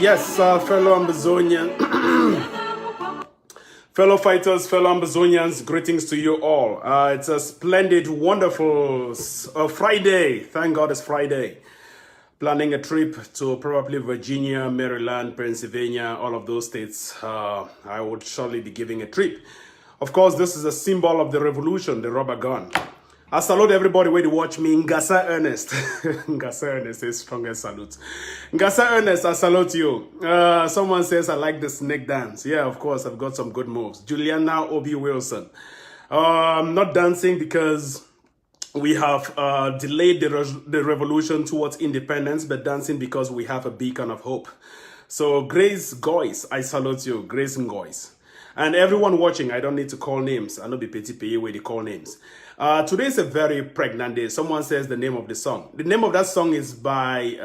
Yes, fellow Amazonian, fellow fighters, fellow Amazonians, greetings to you all. It's a splendid, wonderful Friday. Thank God it's Friday. Planning a trip to probably Virginia, Maryland, Pennsylvania, all of those states. I would surely be giving a trip. Of course, this is a symbol of the revolution, the rubber gun. I salute everybody where you watch me. Ngasa Ernest. Ngasa Ernest is strongest salute. Ngasa Ernest, I salute you. Someone says I like the snake dance. Yeah, of course, I've got some good moves. Juliana Obi Wilson. I'm not dancing because we have delayed the revolution towards independence, but dancing because we have a beacon of hope. So Grace Goyce, I salute you. Grace Goyce. And everyone watching, I don't need to call names. I know be petty pay where they call names. Today is a very pregnant day. Someone says the name of the song. The name of that song is by,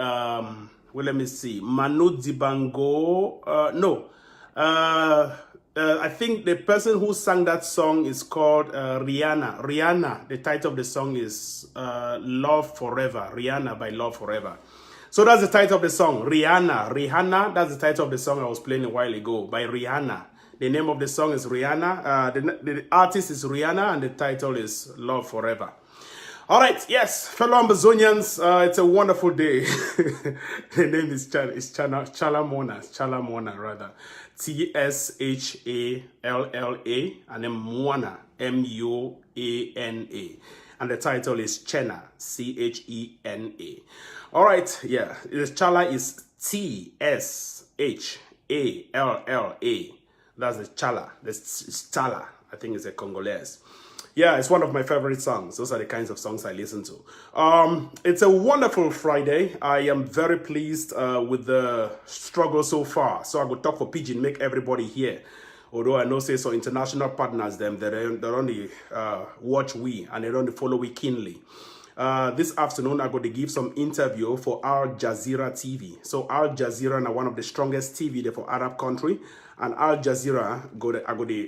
well, let me see. Manu Dibango. I think the person who sang that song is called Rihanna. Rihanna, the title of the song is Love Forever. Rihanna by Love Forever. So that's the title of the song, Rihanna. Rihanna, that's the title of the song I was playing a while ago by Rihanna. The name of the song is Rihanna. The artist is Rihanna and the title is Love Forever. All right, yes, fellow Ambazonians, it's a wonderful day. The name is Chalamona, rather. T-S-H-A-L-L-A, and then Moana, M-U-A-N-A. And the title is Chena, C-H-E-N-A. All right, yeah, Chala is T-S-H-A-L-L-A. That's the Chala, it's Chala, I think it's a Congolese. Yeah, it's one of my favorite songs. Those are the kinds of songs I listen to. It's a wonderful Friday. I am very pleased with the struggle so far. So I will talk for Pidgin, make everybody hear. Although I know say so international partners, them, they're only watch we and they don't follow we keenly. This afternoon, I'm going to give some interview for Al Jazeera TV. So Al Jazeera are one of the strongest TV there for Arab country. And Al Jazeera,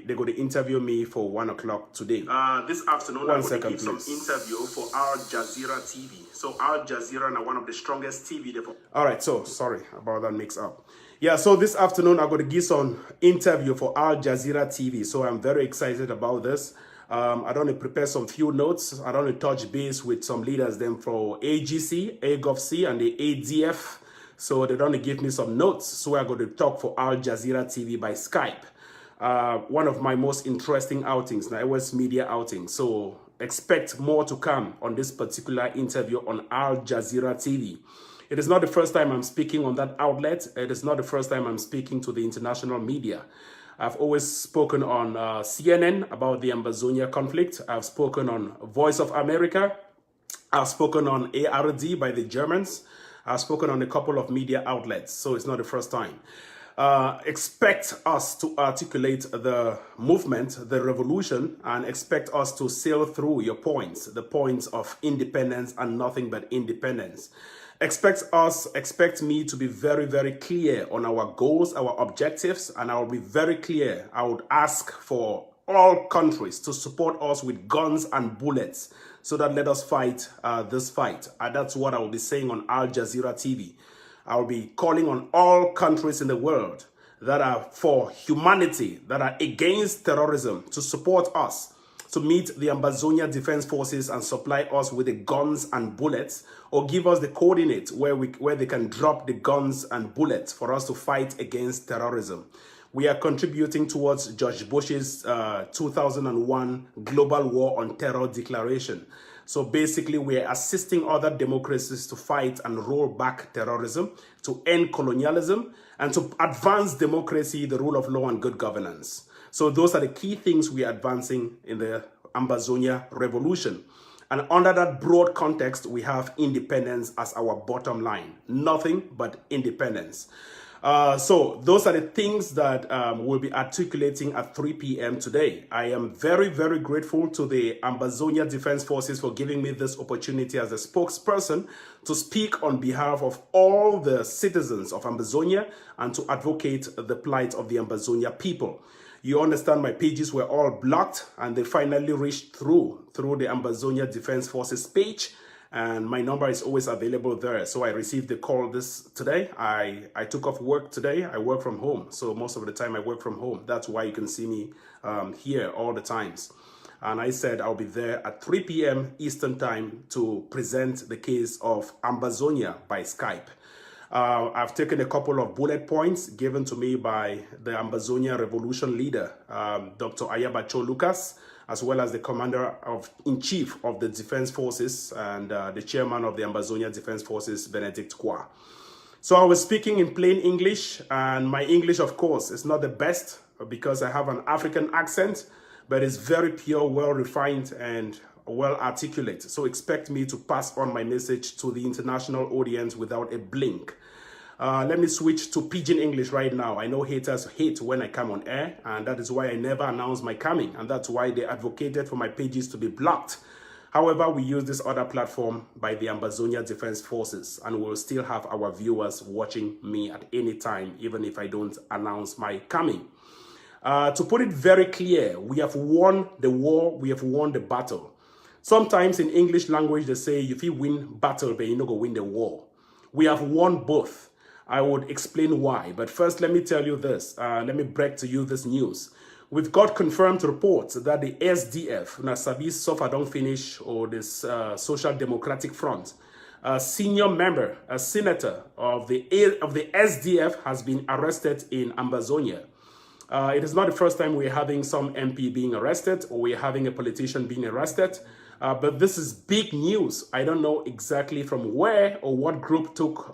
they're going to interview me for 1 o'clock today. This afternoon, I'm going to give some interview for Al Jazeera TV. So Al Jazeera are one of the strongest TV there for... All right, so sorry about that mix up. Yeah, so this afternoon, I'm going to give some interview for Al Jazeera TV. So I'm very excited about this. I don't prepare some few notes. I don't touch base with some leaders them for AGC, AGOVC, and the ADF. So they don't give me some notes. So I'm going to talk for Al Jazeera TV by Skype. One of my most interesting outings, the US media outing. So expect more to come on this particular interview on Al Jazeera TV. It is not the first time I'm speaking on that outlet. It is not the first time I'm speaking to the international media. I've always spoken on CNN about the Ambazonia conflict. I've spoken on Voice of America. I've spoken on ARD by the Germans. I've spoken on a couple of media outlets, so it's not the first time. Expect us to articulate the movement, the revolution, and expect us to sail through your points, the points of independence and nothing but independence. Expect me to be very, very clear on our goals, our objectives, and I will be very clear. I would ask for all countries to support us with guns and bullets so that let us fight this fight. And that's what I will be saying on Al Jazeera TV. I will be calling on all countries in the world that are for humanity, that are against terrorism, to support us, to meet the Ambazonia Defense Forces and supply us with the guns and bullets, or give us the coordinates where they can drop the guns and bullets for us to fight against terrorism. We are contributing towards George Bush's 2001 Global War on Terror declaration. So basically, we are assisting other democracies to fight and roll back terrorism, to end colonialism, and to advance democracy, the rule of law, and good governance. So those are the key things we are advancing in the Ambazonia revolution. And under that broad context, we have independence as our bottom line. Nothing but independence. So those are the things that we'll be articulating at 3 p.m. today. I am very, very grateful to the Ambazonia Defense Forces for giving me this opportunity as a spokesperson to speak on behalf of all the citizens of Ambazonia and to advocate the plight of the Ambazonia people. You understand my pages were all blocked and they finally reached through the Ambazonia Defense Forces page. And my number is always available there. So I received the call today. I took off work today. I work from home. So most of the time I work from home. That's why you can see me here all the times. And I said I'll be there at 3 p.m. Eastern time to present the case of Ambazonia by Skype. I've taken a couple of bullet points given to me by the Ambazonia revolution leader, Dr. Ayabacho Lucas, as well as the commander-in-chief of the Defense Forces and the chairman of the Ambazonia Defense Forces, Benedict Kwa. So I was speaking in plain English, and my English, of course, is not the best because I have an African accent, but it's very pure, well-refined, and well articulate. So expect me to pass on my message to the international audience without a blink. Let me switch to Pidgin English right now. I know haters hate when I come on air, and that is why I never announce my coming, and that's why they advocated for my pages to be blocked. However, we use this other platform by the Ambazonia Defense Forces, and we'll still have our viewers watching me at any time, even if I don't announce my coming. To put it very clear, we have won the war, we have won the battle. Sometimes in English language, they say, if you win battle, but you're not going to win the war. We have won both. I would explain why. But first, let me tell you this. Let me break to you this news. We've got confirmed reports that the SDF, Nasabi Sofa Don't Finish, or this Social Democratic Front, a senior member, a senator of the SDF has been arrested in Ambazonia. It is not the first time we're having some MP being arrested or we're having a politician being arrested. But this is big news. I don't know exactly from where or what group took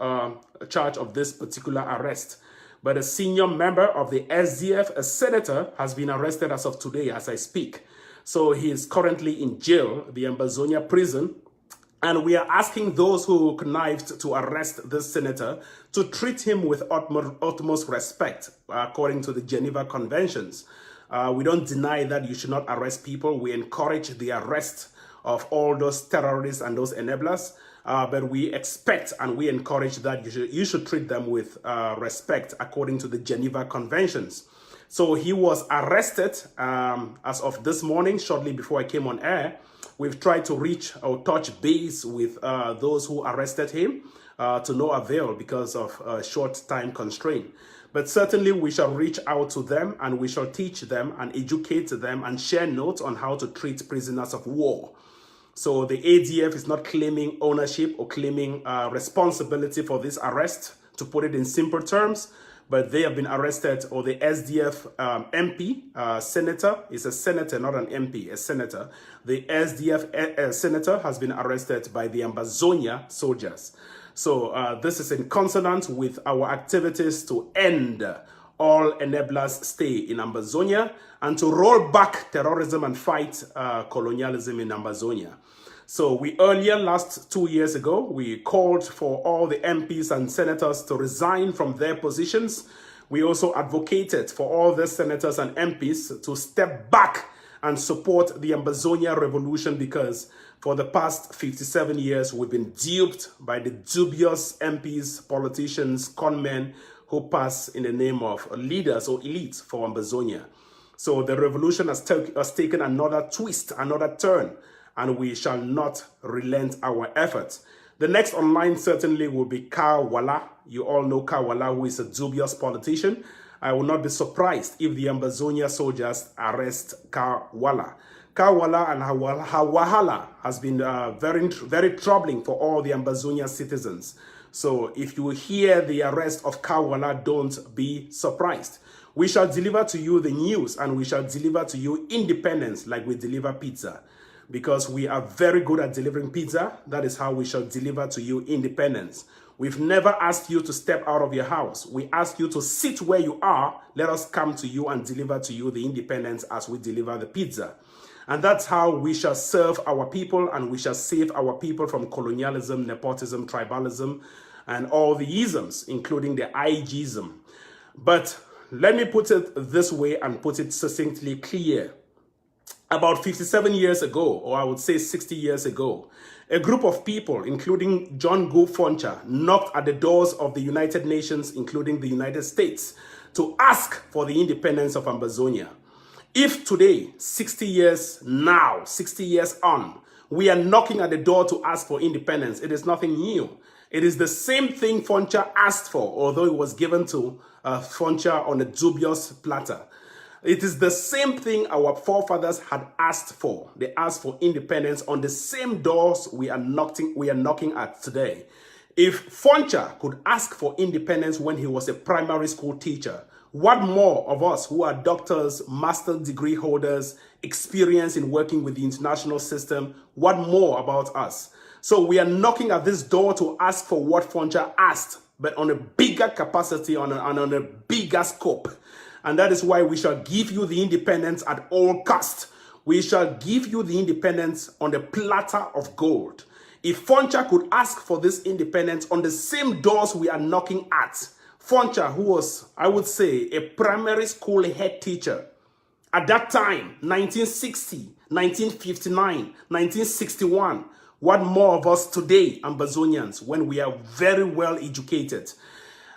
charge of this particular arrest. But a senior member of the SDF, a senator, has been arrested as of today as I speak. So he is currently in jail, the Ambazonia prison. And we are asking those who connived to arrest this senator to treat him with utmost respect, according to the Geneva Conventions. We don't deny that you should not arrest people. We encourage the arrest of all those terrorists and those enablers. But we expect and we encourage that you should treat them with respect according to the Geneva Conventions. So he was arrested as of this morning, shortly before I came on air. We've tried to reach or touch base with those who arrested him to no avail because of short time constraint. But certainly we shall reach out to them and we shall teach them and educate them and share notes on how to treat prisoners of war. So the ADF is not claiming ownership or claiming responsibility for this arrest, to put it in simple terms, but they have been arrested, or the SDF MP, senator, is a senator, not an MP, a senator. The SDF senator has been arrested by the Ambazonia soldiers. So this is in consonance with our activities to end all enablers stay in Ambazonia and to roll back terrorism and fight colonialism in Ambazonia. So we earlier, last 2 years ago, we called for all the MPs and senators to resign from their positions. We also advocated for all the senators and MPs to step back and support the Ambazonia revolution, because for the past 57 years, we've been duped by the dubious MPs, politicians, conmen who pass in the name of leaders or elites for Ambazonia. So the revolution has taken another twist, another turn, and we shall not relent our efforts. The next online certainly will be Kawala. You all know Kawala, who is a dubious politician. I will not be surprised if the Ambazonia soldiers arrest Kawala. Kawala and Hawahala has been very troubling for all the Ambazonia citizens. So if you hear the arrest of Kawala, don't be surprised. We shall deliver to you the news and we shall deliver to you independence like we deliver pizza. Because we are very good at delivering pizza, that is how we shall deliver to you independence. We've never asked you to step out of your house. We ask you to sit where you are. Let us come to you and deliver to you the independence as we deliver the pizza. And that's how we shall serve our people and we shall save our people from colonialism, nepotism, tribalism, and all the isms, including the IGism. But let me put it this way and put it succinctly clear. About 57 years ago, or I would say 60 years ago, a group of people, including John Go Foncha, knocked at the doors of the United Nations, including the United States, to ask for the independence of Ambazonia. If today, 60 years now, 60 years on, we are knocking at the door to ask for independence, it is nothing new. It is the same thing Foncha asked for, although it was given to Foncha on a dubious platter. It is the same thing our forefathers had asked for. They asked for independence on the same doors we are knocking at today. If Foncha could ask for independence when he was a primary school teacher, what more of us who are doctors, master's degree holders, experience in working with the international system, what more about us? So we are knocking at this door to ask for what Foncha asked, but on a bigger capacity, on a bigger scope. And that is why we shall give you the independence at all cost. We shall give you the independence on the platter of gold. If Foncha could ask for this independence on the same doors we are knocking at, Foncha, who was, I would say, a primary school head teacher, at that time, 1960, 1959, 1961, what more of us today, Ambazonians, when we are very well educated?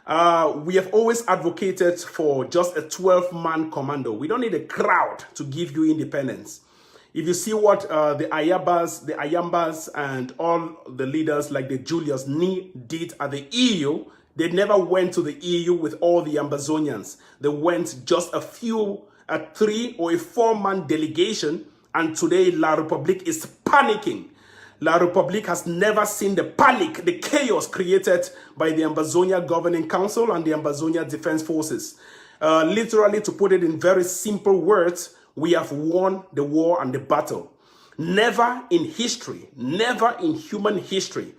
We have always advocated for just a 12-man commando. We don't need a crowd to give you independence. If you see what the Ayambas, and all the leaders like the Julius Nee did at the EU, they never went to the EU with all the Ambazonians. They went just a 3 or a 4-man delegation, and today La Republique is panicking. La Republique has never seen the panic, the chaos created by the Ambazonia Governing Council and the Ambazonia Defense Forces. Literally, to put it in very simple words, we have won the war and the battle. Never in history, never in human history,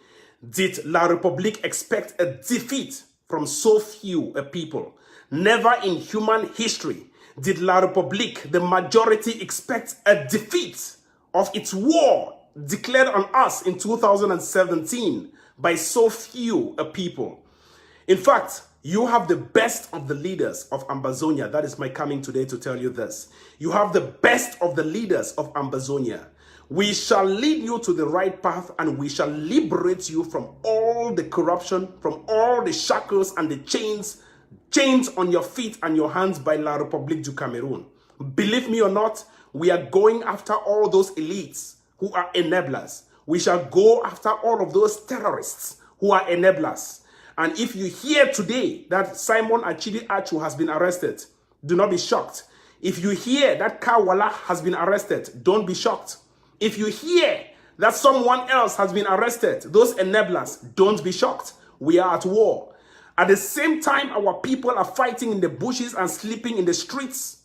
did La Republique expect a defeat from so few a people. Never in human history did La Republique, the majority, expect a defeat of its war declared on us in 2017 by so few a people. In fact, you have the best of the leaders of Ambazonia. That is my coming today to tell you this. You have the best of the leaders of Ambazonia. We shall lead you to the right path, and we shall liberate you from all the corruption, from all the shackles and the chains on your feet and your hands by La République du Cameroon. Believe me or not, we are going after all those elites who are enablers. We shall go after all of those terrorists who are enablers. And if you hear today that Simon Achidi Achu has been arrested, do not be shocked. If you hear that Kawala has been arrested, don't be shocked. If you hear that someone else has been arrested, those enablers, don't be shocked. We are at war. At the same time, our people are fighting in the bushes and sleeping in the streets.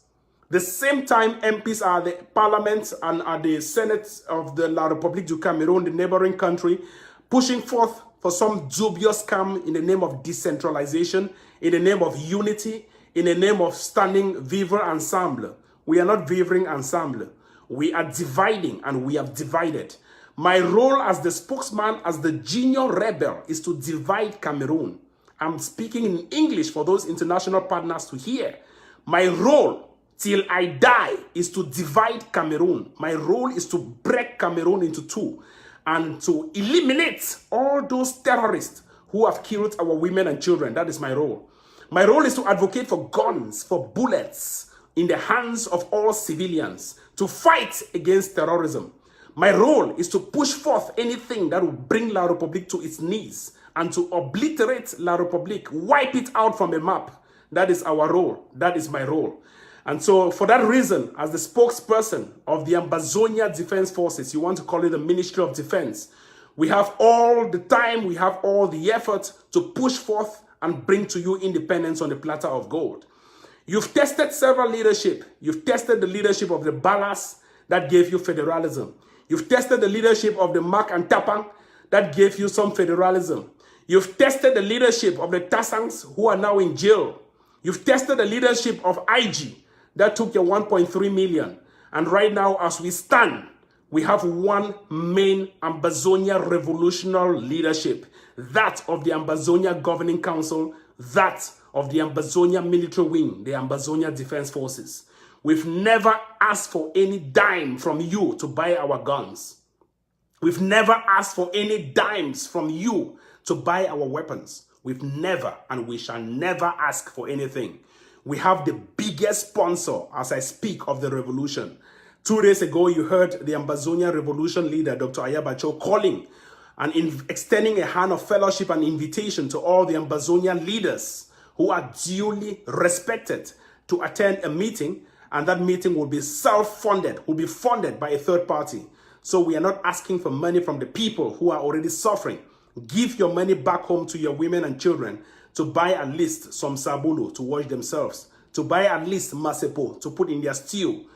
The same time, MPs are the parliament and are the Senate of the La République du Cameroon, the neighboring country, pushing forth for some dubious scam in the name of decentralization, in the name of unity, in the name of standing vivre ensemble. We are not vivring ensemble. We are dividing, and we have divided. My role as the spokesman, as the junior rebel, is to divide Cameroon. I'm speaking in English for those international partners to hear. My role till I die is to divide Cameroon. My role is to break Cameroon into two and to eliminate all those terrorists who have killed our women and children. That is my role. My role is to advocate for guns, for bullets in the hands of all civilians, to fight against terrorism. My role is to push forth anything that will bring La République to its knees and to obliterate La République, wipe it out from the map. That is our role. That is my role. And so for that reason, as the spokesperson of the Ambazonia Defense Forces, you want to call it the Ministry of Defense, we have all the time, we have all the effort to push forth and bring to you independence on the platter of gold. You've tested several leadership. You've tested the leadership of the Balas, that gave you federalism. You've tested the leadership of the Mak and Tapang, that gave you some federalism. You've tested the leadership of the Tassangs, who are now in jail. You've tested the leadership of IG, that took your 1.3 million. And right now, as we stand, we have one main Ambazonia revolutionary leadership, that of the Ambazonia Governing Council, that of the Ambazonia Military Wing, the Ambazonia Defense Forces. We've never asked for any dime from you to buy our guns. We've never asked for any dimes from you to buy our weapons. We've never, and we shall never ask for anything. We have the biggest sponsor as I speak of the revolution. 2 days ago, you heard the Ambazonia Revolution leader, Dr. Ayabacho, calling and extending a hand of fellowship and invitation to all the Ambazonian leaders who are duly respected to attend a meeting, and that meeting will be self-funded, will be funded by a third party. So we are not asking for money from the people who are already suffering. Give your money back home to your women and children to buy at least some sabulu to wash themselves, to buy at least masepo to put in their stew.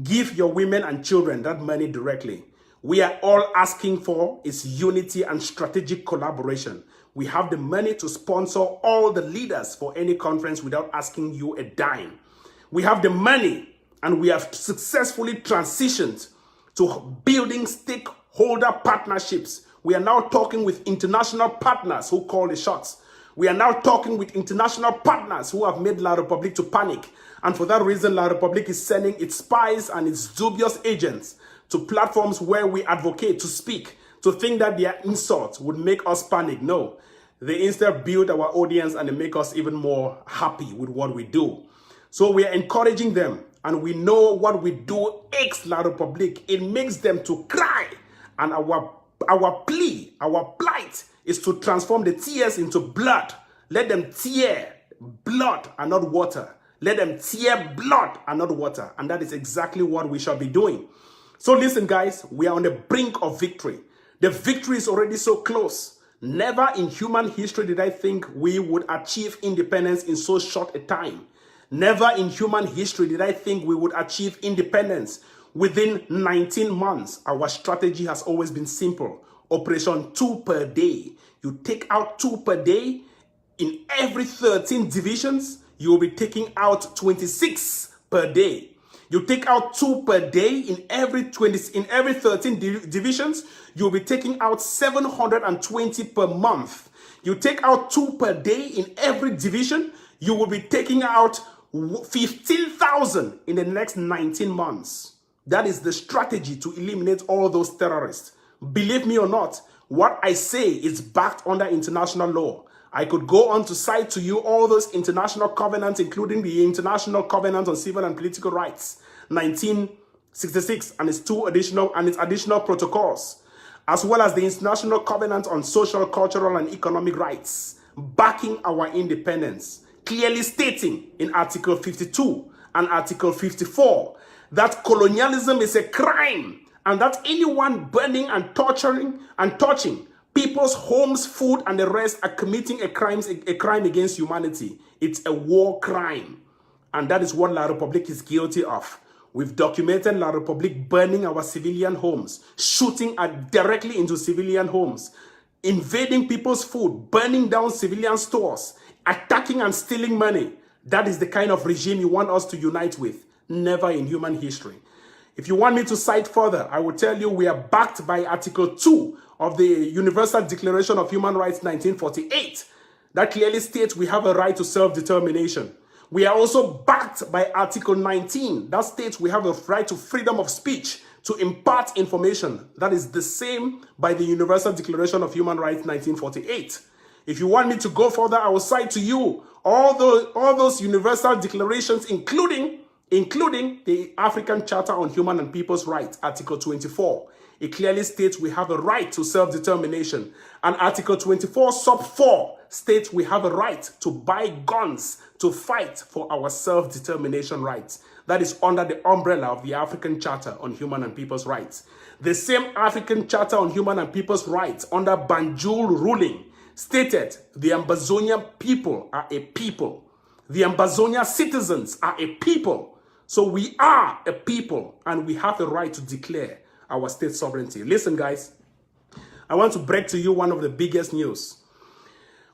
Give your women and children that money directly. We are all asking for is unity and strategic collaboration. We have the money to sponsor all the leaders for any conference without asking you a dime. We have the money, and we have successfully transitioned to building stakeholder partnerships. We are now talking with international partners who call the shots. We are now talking with international partners who have made La République to panic. And for that reason, La République is sending its spies and its dubious agents to platforms where we advocate to speak, to think that their insults would make us panic. No, They instead build our audience and they make us even more happy with what we do. So we are encouraging them, and we know what we do aches La Republique. It makes them to cry. And our plea, our plight is to transform the tears into blood. Let them tear blood and not water. Let them tear blood and not water. And that is exactly what we shall be doing. So listen, guys, we are on the brink of victory. The victory is already so close. Never in human history did I think we would achieve independence in so short a time. Never in human history did I think we would achieve independence within 19 months. Our strategy has always been simple. Operation 2 per day. You take out 2 per day. In every 13 divisions, you will be taking out 26 per day. You take out 2 per day in every 13 divisions, you'll be taking out 720 per month. You take out 2 per day in every division, you will be taking out 15,000 in the next 19 months. That is the strategy to eliminate all those terrorists. Believe me or not, what I say is backed under international law. I could go on to cite to you all those international covenants, including the International Covenant on Civil and Political Rights, 1966, and its additional protocols, as well as the International Covenant on Social, Cultural, and Economic Rights, backing our independence, clearly stating in Article 52 and Article 54 that colonialism is a crime, and that anyone burning and torturing and touching people's homes, food, and the rest are committing a crime against humanity. It's a war crime. And that is what La Republique is guilty of. We've documented La Republique burning our civilian homes, shooting directly into civilian homes, invading people's food, burning down civilian stores, attacking and stealing money. That is the kind of regime you want us to unite with. Never in human history. If you want me to cite further, I will tell you we are backed by Article 2 of the Universal Declaration of Human Rights 1948. That clearly states we have a right to self-determination. We are also backed by Article 19. That states we have a right to freedom of speech, to impart information. That is the same by the Universal Declaration of Human Rights 1948. If you want me to go further, I will cite to you all those universal declarations, including the African Charter on Human and People's Rights, Article 24. It clearly states we have a right to self-determination. And Article 24, sub 4, states we have a right to buy guns to fight for our self-determination rights. That is under the umbrella of the African Charter on Human and People's Rights. The same African Charter on Human and People's Rights under Banjul ruling stated the Ambazonia people are a people. The Ambazonia citizens are a people. So we are a people, and we have the right to declare our state sovereignty. Listen, guys, I want to break to you one of the biggest news.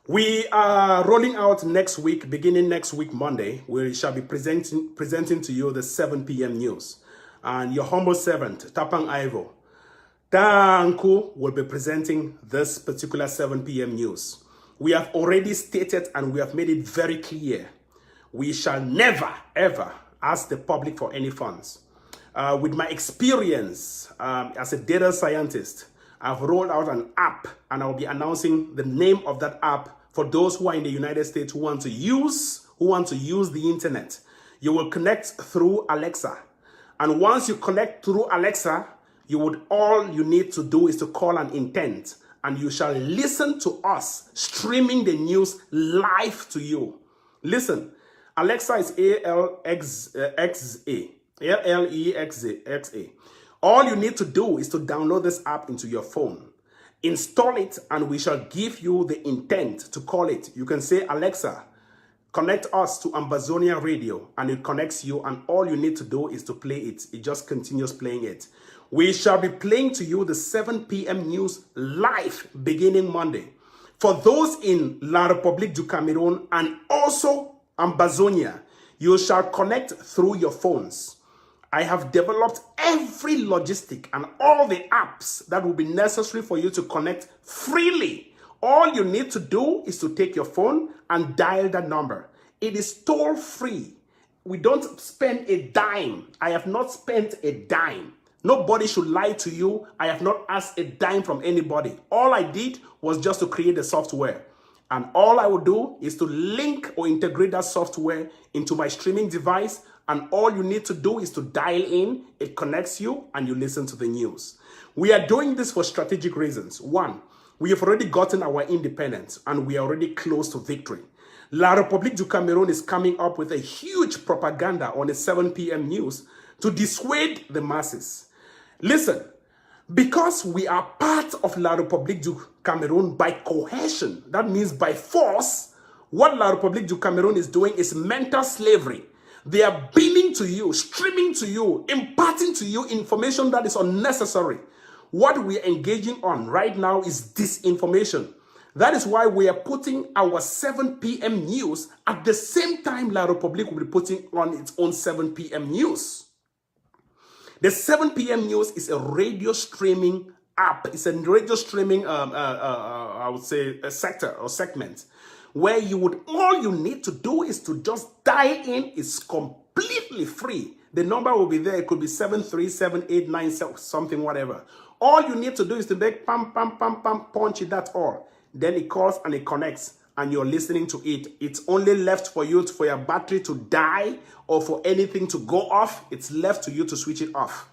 We are rolling out next week, beginning next week, Monday, we shall be presenting to you the 7 p.m. news. And your humble servant, TAPANG IVO, Tanku, will be presenting this particular 7 p.m. news. We have already stated and we have made it very clear. We shall never, ever ask the public for any funds. With my experience as a data scientist, I've rolled out an app, and I'll be announcing the name of that app for those who are in the United States who want to use the internet. You will connect through Alexa. And once you connect through Alexa, all you need to do is to call an intent, and you shall listen to us streaming the news live to you. Listen, Alexa is A-L-E-X-A. All you need to do is to download this app into your phone. Install it, and we shall give you the intent to call it. You can say, Alexa, connect us to Ambazonia Radio, and it connects you, and all you need to do is to play it. It just continues playing it. We shall be playing to you the 7 p.m. news live beginning Monday. For those in La République du Cameroon and also Ambazonia, you shall connect through your phones. I have developed every logistic and all the apps that will be necessary for you to connect freely. All you need to do is to take your phone and dial that number. It is toll free. We don't spend a dime. I have not spent a dime. Nobody should lie to you. I have not asked a dime from anybody. All I did was just to create the software. And all I will do is to link or integrate that software into my streaming device. And all you need to do is to dial in, it connects you, and you listen to the news. We are doing this for strategic reasons. One, we have already gotten our independence, and we are already close to victory. La République du Cameroon is coming up with a huge propaganda on the 7 p.m. news to dissuade the masses. Listen, because we are part of La République du Cameroon by coercion, that means by force, what La République du Cameroon is doing is mental slavery. They are beaming to you, streaming to you, imparting to you information that is unnecessary. What we are engaging on right now is disinformation. That is why we are putting our 7 p.m. news at the same time La République will be putting on its own 7 p.m. news. The 7 p.m. news is a radio streaming app. It's a radio streaming, I would say, a sector or segment where all you need to do is to just dial in. It's completely free. The number will be there. It could be 73789 something, whatever. All you need to do is to make pam, pam, pam, pam, punch it, that's all. Then it calls and it connects and you're listening to it. It's only left for you, for your battery to die or for anything to go off. It's left to you to switch it off.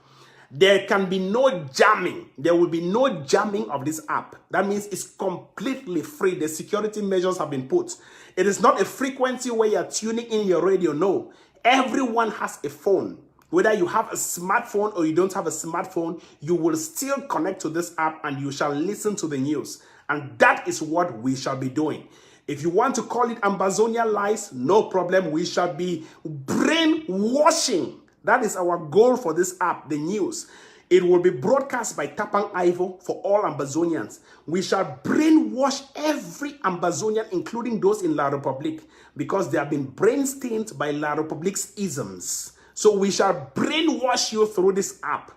There can be no jamming. There will be no jamming of this app. That means it's completely free. The security measures have been put. It is not a frequency where you're tuning in your radio. No. Everyone has a phone. Whether you have a smartphone or you don't have a smartphone, you will still connect to this app and you shall listen to the news. And that is what we shall be doing. If you want to call it Ambazonia lies, no problem. We shall be brainwashing. That is our goal for this app, the news. It will be broadcast by TAPANG IVO for all Ambazonians. We shall brainwash every Ambazonian, including those in La République, because they have been brain-stained by La République's isms. So we shall brainwash you through this app.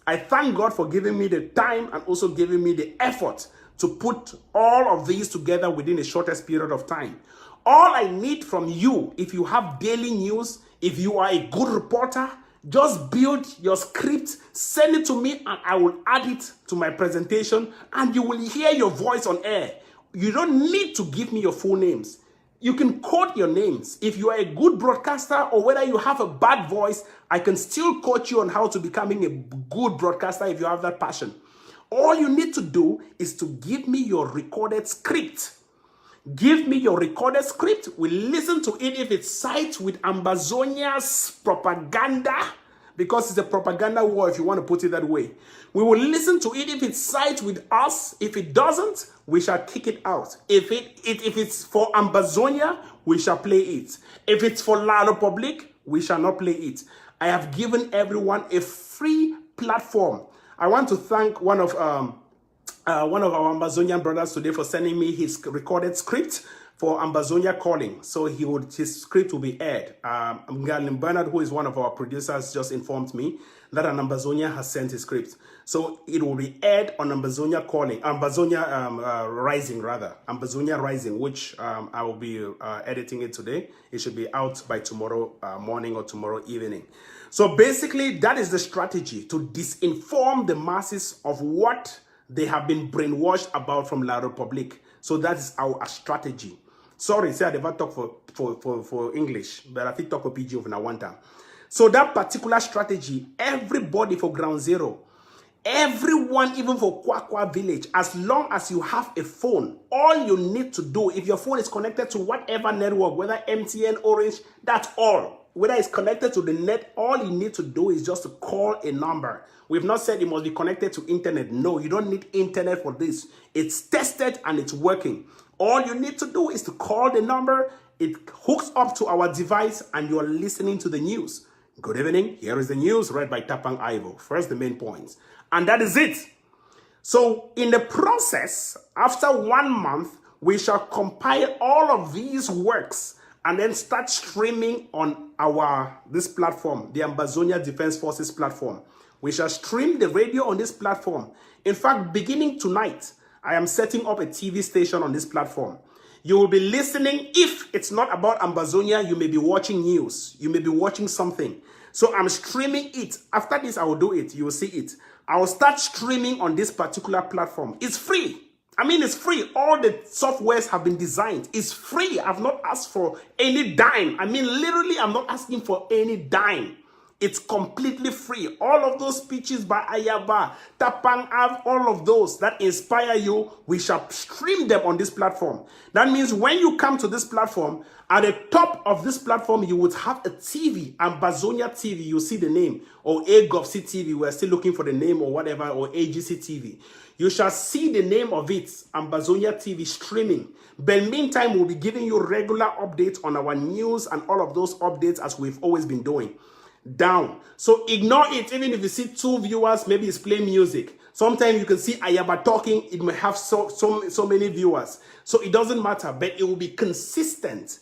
I thank God for giving me the time and also giving me the effort to put all of these together within the shortest period of time. All I need from you, if you have daily news, if you are a good reporter, just build your script, send it to me, and I will add it to my presentation, and you will hear your voice on air. You don't need to give me your full names. You can quote your names. If you are a good broadcaster or whether you have a bad voice, I can still coach you on how to becoming a good broadcaster if you have that passion. All you need to do is to give me your recorded script. Give me your recorded script. We listen to it if it sides with Ambazonia's propaganda, because it's a propaganda war if you want to put it that way. We will listen to it if it sides with us. If it doesn't, we shall kick it out. If it's for Ambazonia, we shall play it. If it's for La République, we shall not play it. I have given everyone a free platform. I want to thank one of our Ambazonian brothers today for sending me his recorded script for Ambazonia calling. So his script will be aired. Ngalin Bernard, who is one of our producers, just informed me that an Ambazonia has sent his script. So it will be aired on Ambazonia calling, Ambazonia Rising rather, Ambazonia Rising, which I will be editing it today. It should be out by tomorrow morning or tomorrow evening. So basically, that is the strategy, to disinform the masses of what they have been brainwashed about from La République. So that is our strategy. Sorry, say I never talk for English, but I think talk for PG over now one time. So that particular strategy, everybody for Ground Zero, everyone, even for Kwakwa Village, as long as you have a phone, all you need to do, if your phone is connected to whatever network, whether MTN, Orange, that's all. Whether it's connected to the net, all you need to do is just to call a number. We've not said it must be connected to internet. No, you don't need internet for this. It's tested and it's working. All you need to do is to call the number. It hooks up to our device and you're listening to the news. Good evening. Here is the news read by TAPANG IVO. First, the main points. And that is it. So in the process, after 1 month, we shall compile all of these works and then start streaming on this platform, the Ambazonia Defense Forces platform. We shall stream the radio on this platform. In fact, beginning tonight, I am setting up a TV station on this platform. You will be listening. If it's not about Ambazonia, you may be watching news. You may be watching something. So I'm streaming it. After this, I will do it. You will see it. I will start streaming on this particular platform. It's free. I mean, it's free. All the softwares have been designed. It's free. I've not asked for any dime. I mean, literally, I'm not asking for any dime. It's completely free. All of those speeches by Ayaba, Tapang Av, all of those that inspire you, we shall stream them on this platform. That means when you come to this platform, at the top of this platform, you would have a TV, Ambazonia TV, you see the name, or AGovC TV, we're still looking for the name or whatever, or AGC TV. You shall see the name of it, Ambazonia TV streaming. But meantime, we'll be giving you regular updates on our news and all of those updates as we've always been doing. Down. So ignore it. Even if you see 2 viewers, maybe it's playing music. Sometimes you can see Ayaba talking. It may have so many viewers. So it doesn't matter, but it will be consistent.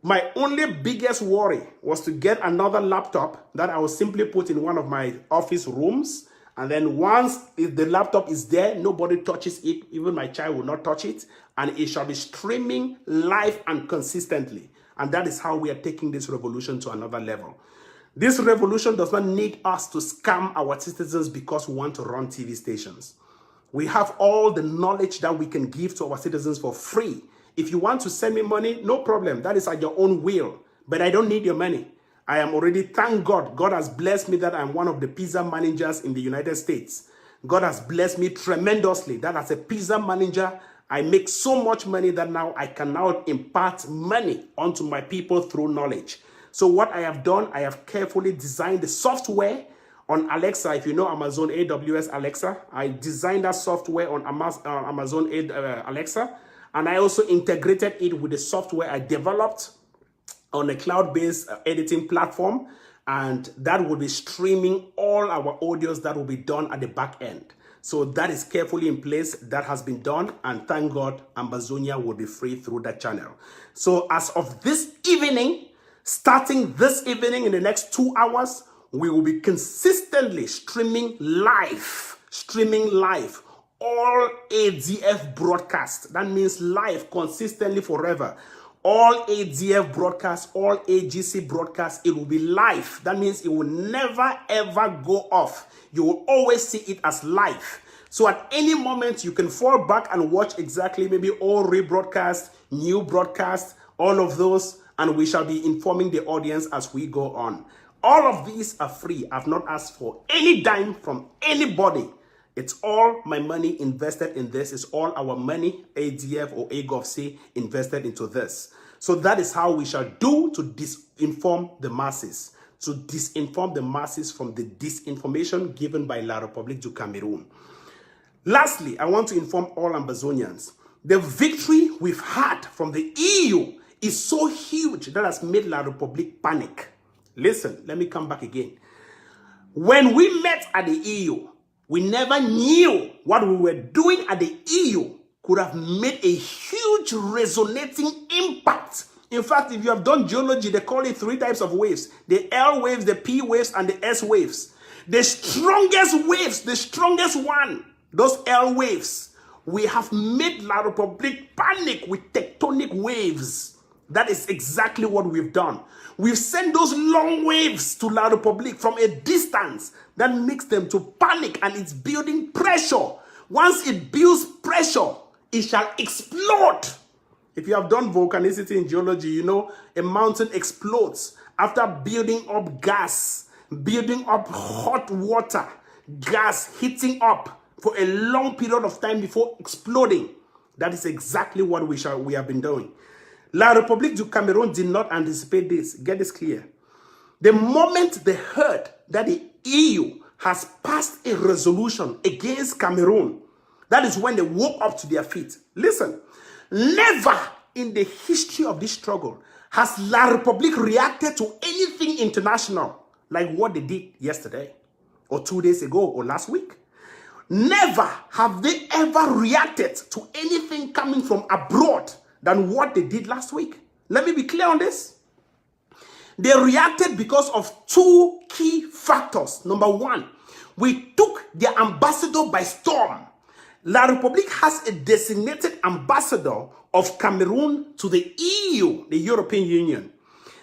My only biggest worry was to get another laptop that I will simply put in one of my office rooms. And then once the laptop is there, nobody touches it. Even my child will not touch it. And it shall be streaming live and consistently. And that is how we are taking this revolution to another level. This revolution does not need us to scam our citizens because we want to run TV stations. We have all the knowledge that we can give to our citizens for free. If you want to send me money, no problem. That is at your own will. But I don't need your money. I am already, thank God. God has blessed me that I'm one of the pizza managers in the United States. God has blessed me tremendously that as a pizza manager, I make so much money that now I can now impart money onto my people through knowledge. So what I have done, I have carefully designed the software on Alexa. If you know Amazon AWS Alexa, I designed that software on Amazon Alexa. And I also integrated it with the software I developed on a cloud-based editing platform. And that will be streaming all our audios that will be done at the back end. So that is carefully in place. That has been done. And thank God, Ambazonia will be free through that channel. So as of this evening, starting this evening in the next 2 hours, we will be consistently streaming live, all ADF broadcasts. That means live, consistently, forever. All ADF broadcasts, all AGC broadcasts, it will be live. That means it will never, ever go off. You will always see it as live. So at any moment, you can fall back and watch exactly maybe all rebroadcast, new broadcast, all of those, and we shall be informing the audience as we go on. All of these are free. I've not asked for any dime from anybody. It's all my money invested in this. It's all our money, ADF or AGovC, invested into this. So that is how we shall do to disinform the masses. To disinform the masses from the disinformation given by La République du Cameroon. Lastly, I want to inform all Ambazonians. The victory we've had from the EU is so huge that has made La République panic. Listen, let me come back again. When we met at the EU, we never knew what we were doing at the EU could have made a huge resonating impact. In fact, if you have done geology, they call it 3 types of waves. The L waves, the P waves, and the S waves. The strongest waves, the strongest one, those L waves, we have made La République panic with tectonic waves. That is exactly what we've done. We've sent those long waves to La République from a distance that makes them to panic, and it's building pressure. Once it builds pressure, it shall explode. If you have done volcanicity in geology, you know a mountain explodes after building up gas, building up hot water, gas heating up for a long period of time before exploding. That is exactly what we have been doing. La République du Cameroon did not anticipate this. Get this clear. The moment they heard that the EU has passed a resolution against Cameroon, that is when they woke up to their feet. Listen, never in the history of this struggle has La République reacted to anything international like what they did yesterday or 2 days ago or last week. Never have they ever reacted to anything coming from abroad than what they did last week. Let me be clear on this. They reacted because of 2 key factors. Number 1, we took their ambassador by storm. La République has a designated ambassador of Cameroon to the EU, the European Union.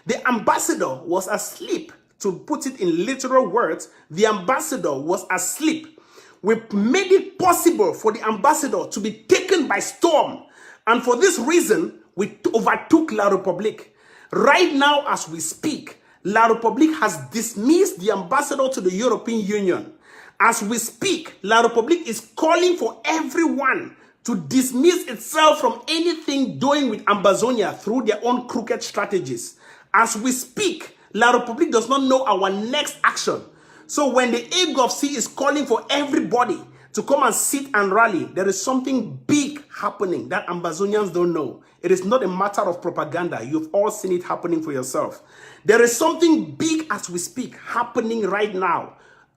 The ambassador was asleep. To put it in literal words, the ambassador was asleep. We made it possible for the ambassador to be taken taken by storm. And for this reason, we overtook La République. Right now, as we speak, La République has dismissed the ambassador to the European Union. As we speak, La République is calling for everyone to dismiss itself from anything doing with Ambazonia through their own crooked strategies. As we speak, La République does not know our next action. So when the AGOVC is calling for everybody to come and sit and rally, there is something big happening that Ambazonians don't know. It is not a matter of propaganda. You've all seen it happening for yourself. There is something big as we speak happening right now.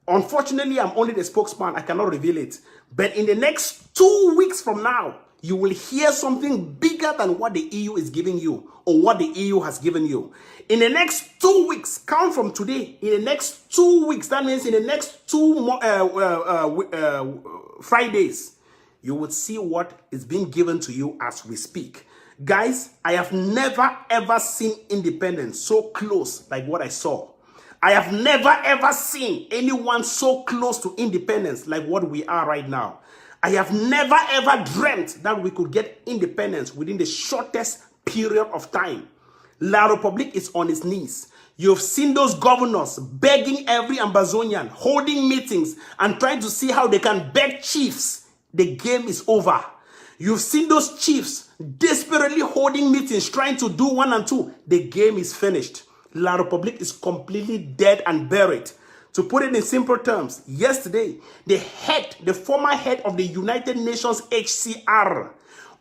Unfortunately, I'm only the spokesman. I cannot reveal it. But in the next 2 weeks from now, you will hear something bigger than what the EU is giving you or what the EU has given you. In the next 2 weeks, count from today, in the next 2 weeks, that means in the next Fridays, you would see what is being given to you as we speak. Guys, I have never ever seen independence so close like what I saw. I have never ever seen anyone so close to independence like what we are right now. I have never ever dreamt that we could get independence within the shortest period of time. La République is on its knees. You've seen those governors begging every Ambazonian, holding meetings and trying to see how they can beg chiefs. The game is over. You've seen those chiefs desperately holding meetings, trying to do 1 and 2. The game is finished. La République is completely dead and buried. To put it in simple terms, yesterday, the former head of the United Nations HCR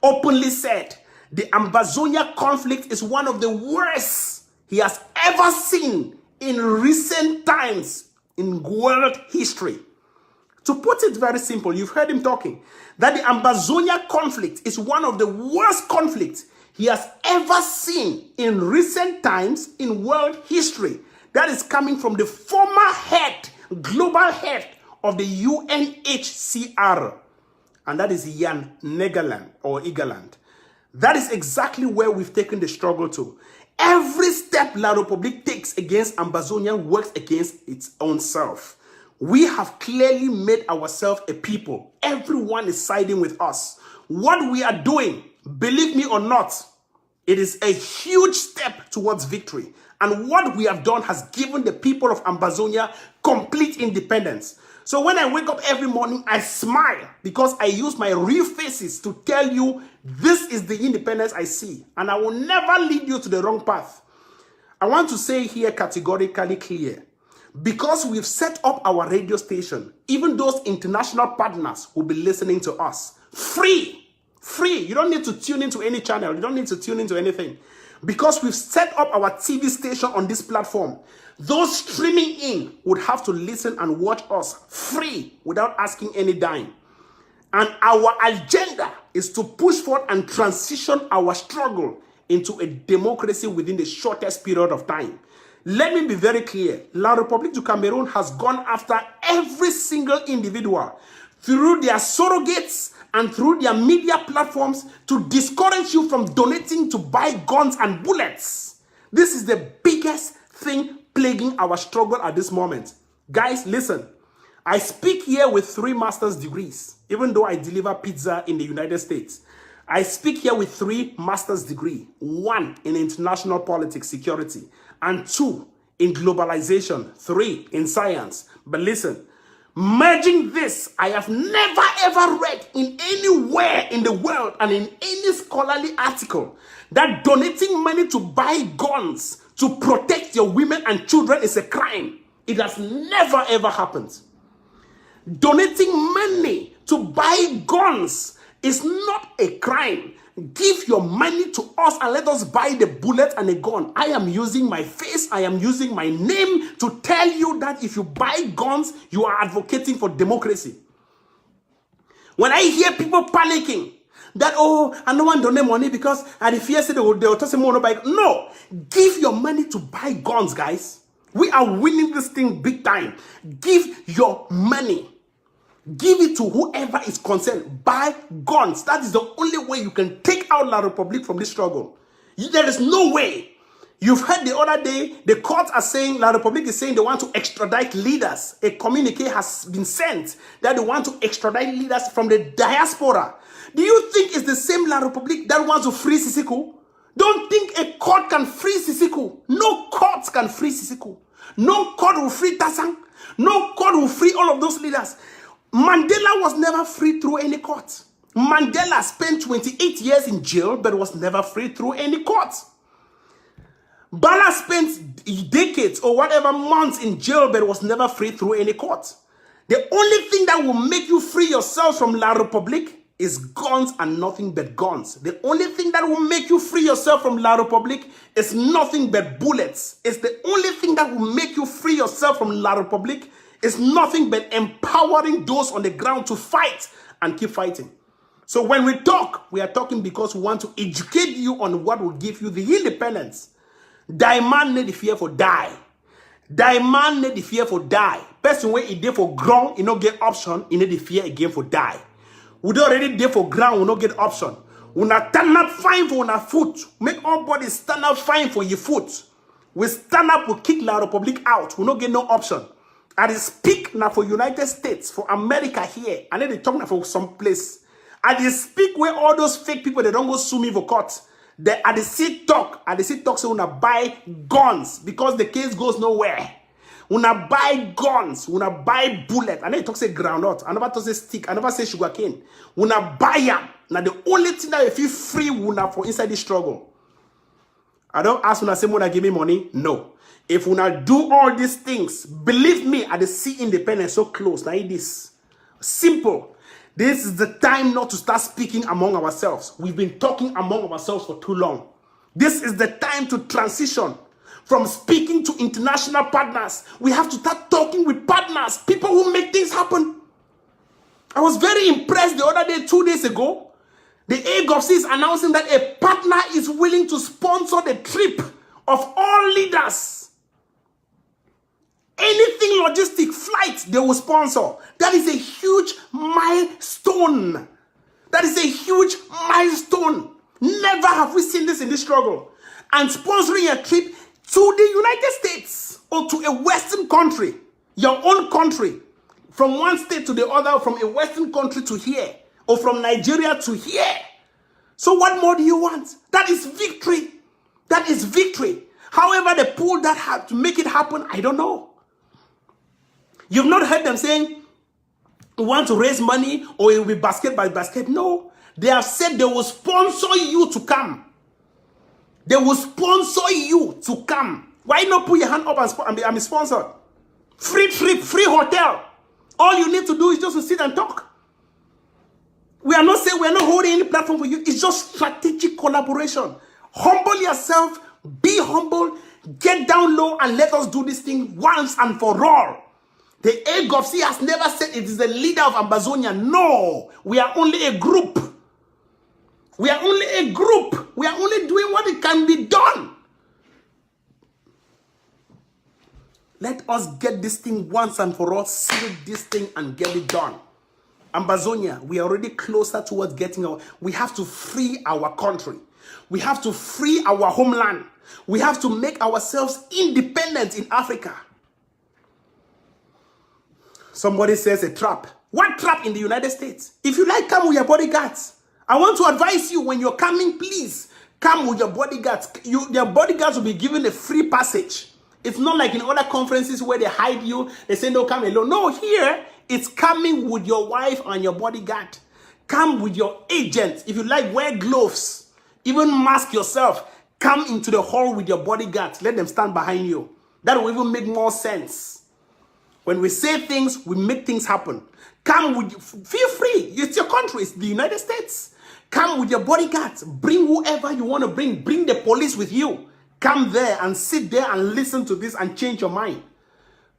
openly said the Ambazonia conflict is one of the worst he has ever seen in recent times in world history. To put it very simple, you've heard him talking, that the Ambazonia conflict is one of the worst conflicts he has ever seen in recent times in world history. That is coming from the former head, global head of the UNHCR. And that is Jan Egeland. That is exactly where we've taken the struggle to. Every step La République takes against Ambazonia works against its own self. We have clearly made ourselves a people. Everyone is siding with us. What we are doing, believe me or not, it is a huge step towards victory. And what we have done has given the people of Ambazonia complete independence. So when I wake up every morning, I smile because I use my real faces to tell you this is the independence I see. And I will never lead you to the wrong path. I want to say here categorically clear, because we've set up our radio station, even those international partners will be listening to us. Free. You don't need to tune into any channel. You don't need to tune into anything. Because we've set up our TV station on this platform, those streaming in would have to listen and watch us free without asking any dime. And our agenda is to push forward and transition our struggle into a democracy within the shortest period of time. Let me be very clear. La République du Cameroon has gone after every single individual through their surrogates and through their media platforms to discourage you from donating to buy guns and bullets. This is the biggest thing plaguing our struggle at this moment. Guys, listen. I speak here with 3 master's degrees, even though I deliver pizza in the United States. I speak here with 3 master's degrees, 1 in international politics, security, and 2 in globalization, 3 in science. But listen, merging this, I have never ever read in anywhere in the world and in any scholarly article that donating money to buy guns to protect your women and children is a crime. It has never ever happened. Donating money to buy guns is not a crime. Give your money to us and let us buy the bullet and a gun. I am using my face, I am using my name to tell you that if you buy guns, you are advocating for democracy. When I hear people panicking that, oh, I don't want to donate money because I fear they will tell someone to buy. No, give your money to buy guns, guys. We are winning this thing big time. Give your money. Give it to whoever is concerned. Buy guns. That is the only way you can take out La République from this struggle. There is no way. You've heard the other day, the courts are saying, La Republique is saying they want to extradite leaders. A communique has been sent that they want to extradite leaders from the diaspora. Do you think it's the same La Republique that wants to free Sisiku? Don't think a court can free Sisiku. No court can free Sisiku. No court will free Tasang. No court will free all of those leaders. Mandela was never free through any court. Mandela spent 28 years in jail, but was never free through any court. Bala spent decades or whatever months in jail, but was never free through any court. The only thing that will make you free yourself from La Republique is guns and nothing but guns. The only thing that will make you free yourself from La Republique is nothing but bullets. It's the only thing that will make you free yourself from La Republique is nothing but empowering those on the ground to fight and keep fighting. So when we talk, we are talking because we want to educate you on what will give you the independence. Die man need the fear for die. Die man need the fear for die. Person where he did for ground, he no get option, he need the fear again for die. We don't already there for ground, we no get option. We not stand up fine for our foot. Make all bodies stand up fine for your foot. We stand up, we kick La Republique out. We no get no option. I speak now for United States, for America here. And then they talk now for some place. I speak where all those fake people, they don't go sue me for court. They at the seat talk say una buy guns because the case goes nowhere. Una buy guns, una buy bullet. And then talk say groundnut. I never talk say stick. I never say sugar cane. Una buy them. Now the only thing that you feel free una for inside this struggle. I don't ask una say una give me money. No. If una do all these things, believe me, I see independence so close. Now it is simple. This is the time not to start speaking among ourselves. We've been talking among ourselves for too long. This is the time to transition from speaking to international partners. We have to start talking with partners, people who make things happen. I was very impressed the other day, 2 days ago. The AGOFC is announcing that a partner is willing to sponsor the trip of all leaders. Anything logistic, flights, they will sponsor. That is a huge milestone. That is a huge milestone. Never have we seen this in this struggle. And sponsoring a trip to the United States or to a Western country, your own country, from one state to the other, from a Western country to here, or from Nigeria to here. So what more do you want? That is victory. That is victory. However, they pull that hard to make it happen, I don't know. You've not heard them saying, we want to raise money or it will be basket by basket. No. They have said they will sponsor you to come. They will sponsor you to come. Why not put your hand up and be sponsored? Free trip, free hotel. All you need to do is just to sit and talk. We are not saying we are not holding any platform for you. It's just strategic collaboration. Humble yourself. Be humble. Get down low and let us do this thing once and for all. The AGOFC has never said it is the leader of Ambazonia. No, we are only a group. We are only a group. We are only doing what it can be done. Let us get this thing once and for all, seal this thing and get it done. Ambazonia, we are already closer towards getting our... We have to free our country. We have to free our homeland. We have to make ourselves independent in Africa. Somebody says a trap. What trap in the United States? If you like, come with your bodyguards. I want to advise you, when you're coming, please come with your bodyguards. Your bodyguards will be given a free passage. It's not like in other conferences where they hide you. They say, no, come alone. No, here, it's coming with your wife and your bodyguard. Come with your agent. If you like, wear gloves. Even mask yourself. Come into the hall with your bodyguards. Let them stand behind you. That will even make more sense. When we say things, we make things happen. Come with, feel free. It's your country. It's the United States. Come with your bodyguards. Bring whoever you want to bring. Bring the police with you. Come there and sit there and listen to this and change your mind.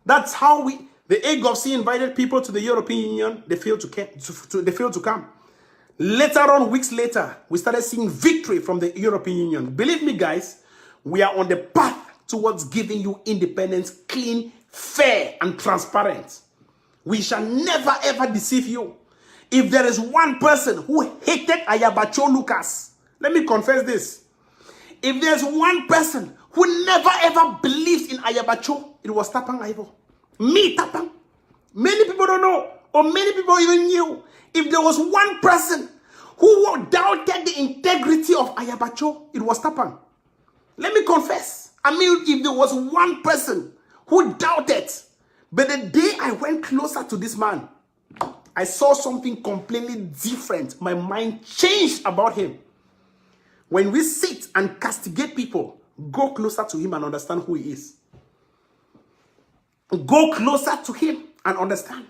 That's how the AGOFC invited people to the European Union. They failed to come. Later on, weeks later, we started seeing victory from the European Union. Believe me, guys, we are on the path towards giving you independence, clean, fair, and transparent. We shall never, ever deceive you. If there is one person who hated Ayabacho Lucas, let me confess this. If there's one person who never ever believed in Ayabacho, it was Tapang Ivo. Me, Tapang. Many people don't know, or many people even knew. If there was one person who doubted the integrity of Ayabacho, it was Tapang. Let me confess. I mean, if there was one person who doubted, but the day I went closer to this man, I saw something completely different. My mind changed about him. When we sit and castigate people, go closer to him and understand who he is. Go closer to him and understand.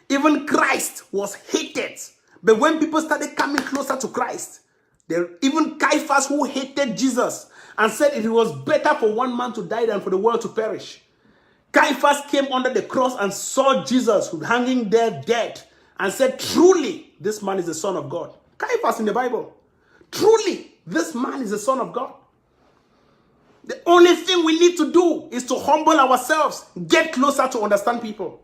Even Christ was hated. But when people started coming closer to Christ, even Caiaphas, who hated Jesus and said it was better for one man to die than for the world to perish. Caiaphas came under the cross and saw Jesus hanging there dead and said, truly, this man is the Son of God. Caiaphas in the Bible. Truly, this man is the Son of God. The only thing we need to do is to humble ourselves, get closer to understand people.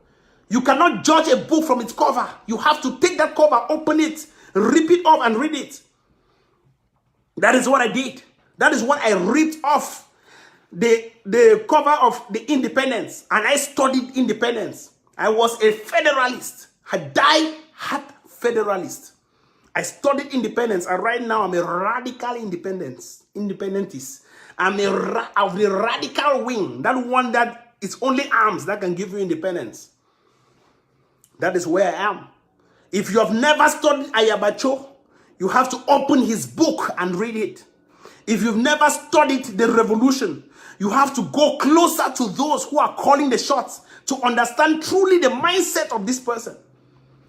You cannot judge a book from its cover. You have to take that cover, open it, rip it off and read it. That is what I did. That is what I ripped off the cover of the Independence, and I studied independence. I was a federalist, a die-hard federalist. I studied independence, and right now I'm a radical independentist. I'm of the radical wing, that one that it's only arms that can give you independence. That is where I am. If you have never studied Ayabacho, you have to open his book and read it. If you've never studied the revolution, you have to go closer to those who are calling the shots to understand truly the mindset of this person.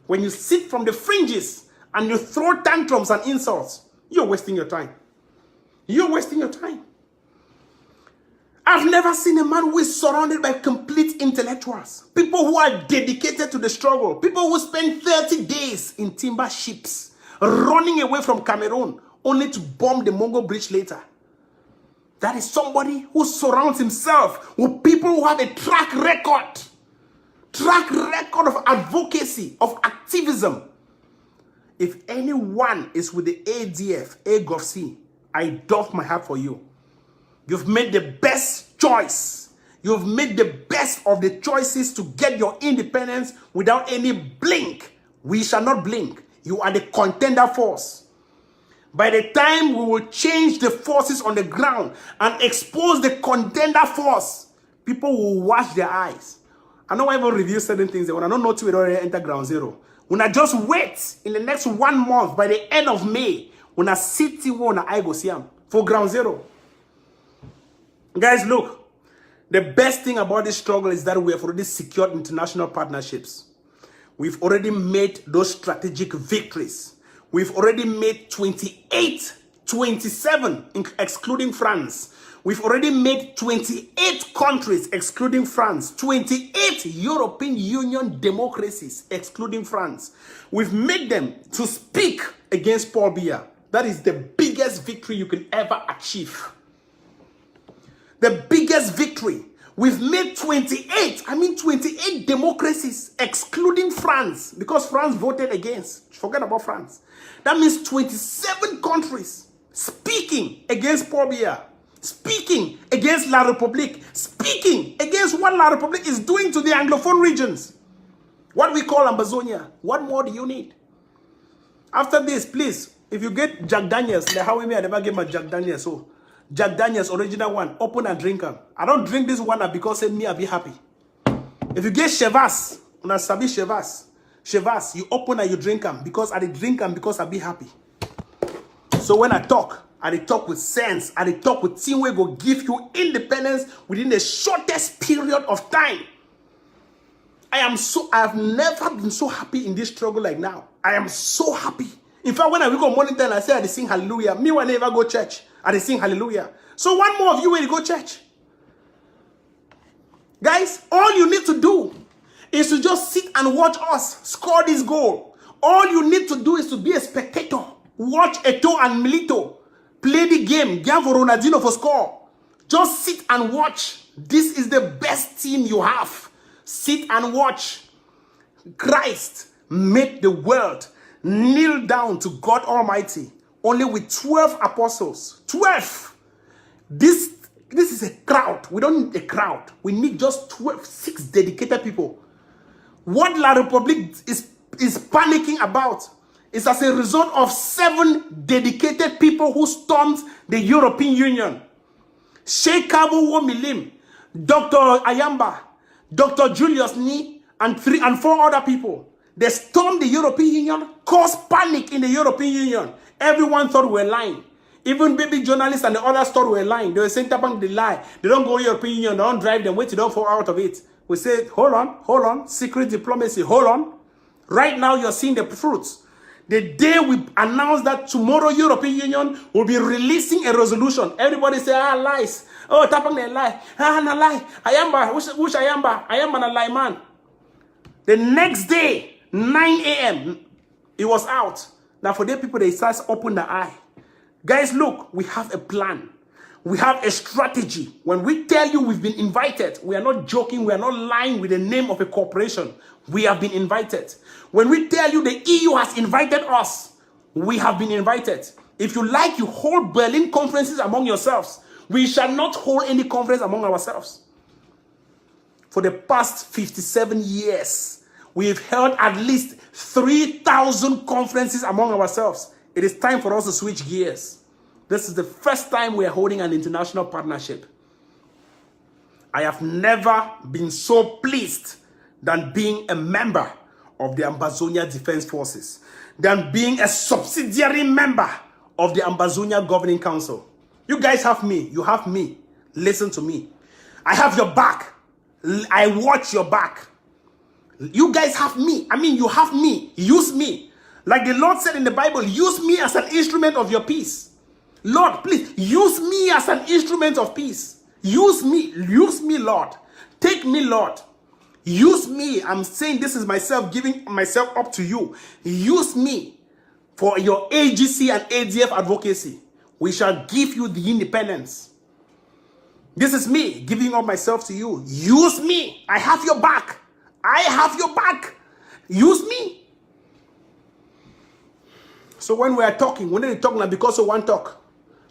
When you sit from the fringes and you throw tantrums and insults, you're wasting your time. You're wasting your time. I've never seen a man who is surrounded by complete intellectuals. People who are dedicated to the struggle. People who spend 30 days in timber ships, running away from Cameroon, only to bomb the Mongo Bridge later. That is somebody who surrounds himself with people who have a track record of advocacy, of activism. If anyone is with the ADF, AGOC, I doff my hat for you. You've made the best choice. You've made the best of the choices to get your independence without any blink. We shall not blink. You are the contender force. By the time we will change the forces on the ground and expose the contender force, people will wash their eyes. I know I will review certain things. When I don't know to it already enter ground zero. When I just wait in the next 1 month, by the end of May, when I sit when I go see him for ground zero. Guys, look, the best thing about this struggle is that we have already secured international partnerships. We've already made those strategic victories. We've already made 27, excluding France. We've already made 28 countries, excluding France. 28 European Union democracies, excluding France. We've made them to speak against Paul Biya. That is the biggest victory you can ever achieve. The biggest victory. We've made 28 democracies, excluding France, because France voted against. Forget about France. That means 27 countries speaking against Paul Biya, speaking against La République, speaking against what La République is doing to the Anglophone regions. What we call Amazonia. What more do you need? After this, please, if you get Jack Daniels, like how I never get my Jack Daniels, so Jack Daniels, original one, open and drink them. I don't drink this one because me, I be happy. If you get Chevas, una sabi Chevas, you open and you drink them because I drink them because I be happy. So when I talk with sense, I talk with team where go give you independence within the shortest period of time. I have never been so happy in this struggle like now. I am so happy. In fact, when I wake up morning time, I say I sing hallelujah. Me when I never go church, I sing hallelujah. So one more of you will go church. Guys, all you need to do is to just sit and watch us score this goal. All you need to do is to be a spectator. Watch Eto'o and Milito play the game. Give Ronaldinho for score. Just sit and watch. This is the best team you have. Sit and watch. Christ made the world kneel down to God Almighty only with 12 apostles. 12. This This is a crowd. We don't need a crowd. We need just 6 dedicated people. What La Republique is panicking about is as a result of 7 dedicated people who stormed the European Union. Sheikh Abu Womilim, Dr. Ayamba, Dr. Julius Ni, and 4 other people. They stormed the European Union, caused panic in the European Union. Everyone thought we were lying. Even baby journalists and the others thought we were lying. They were saying TAPANG they lie. They don't go to the European Union, they don't drive them, wait till they don't fall out of it. We said, hold on, secret diplomacy, hold on. Right now you're seeing the fruits. The day we announce that tomorrow European Union will be releasing a resolution, everybody say, lies. Oh, TAPANG they lie. Na lie. Ayamba, which Ayamba? Ayamba na lie man. The next day, 9 a.m., it was out. Now for the people, they start to open the eye. Guys, look, we have a plan. We have a strategy. When we tell you we've been invited, we are not joking. We are not lying with the name of a corporation. We have been invited. When we tell you the EU has invited us, we have been invited. If you like, you hold Berlin conferences among yourselves. We shall not hold any conference among ourselves. For the past 57 years, we've held at least 3,000 conferences among ourselves. It is time for us to switch gears. This is the first time we are holding an international partnership. I have never been so pleased than being a member of the Ambazonia Defense Forces, than being a subsidiary member of the Ambazonia Governing Council. You guys have me. You have me. Listen to me. I have your back. I watch your back. You guys have me. I mean, you have me. Use me. Like the Lord said in the Bible, use me as an instrument of your peace. Lord, please, use me as an instrument of peace. Use me, Lord. Take me, Lord. Use me. I'm saying this is myself, giving myself up to you. Use me for your AGC and ADF advocacy. We shall give you the independence. This is me giving up myself to you. Use me. I have your back. I have your back. Use me. So when we are talking, when they're talking, because of one talk.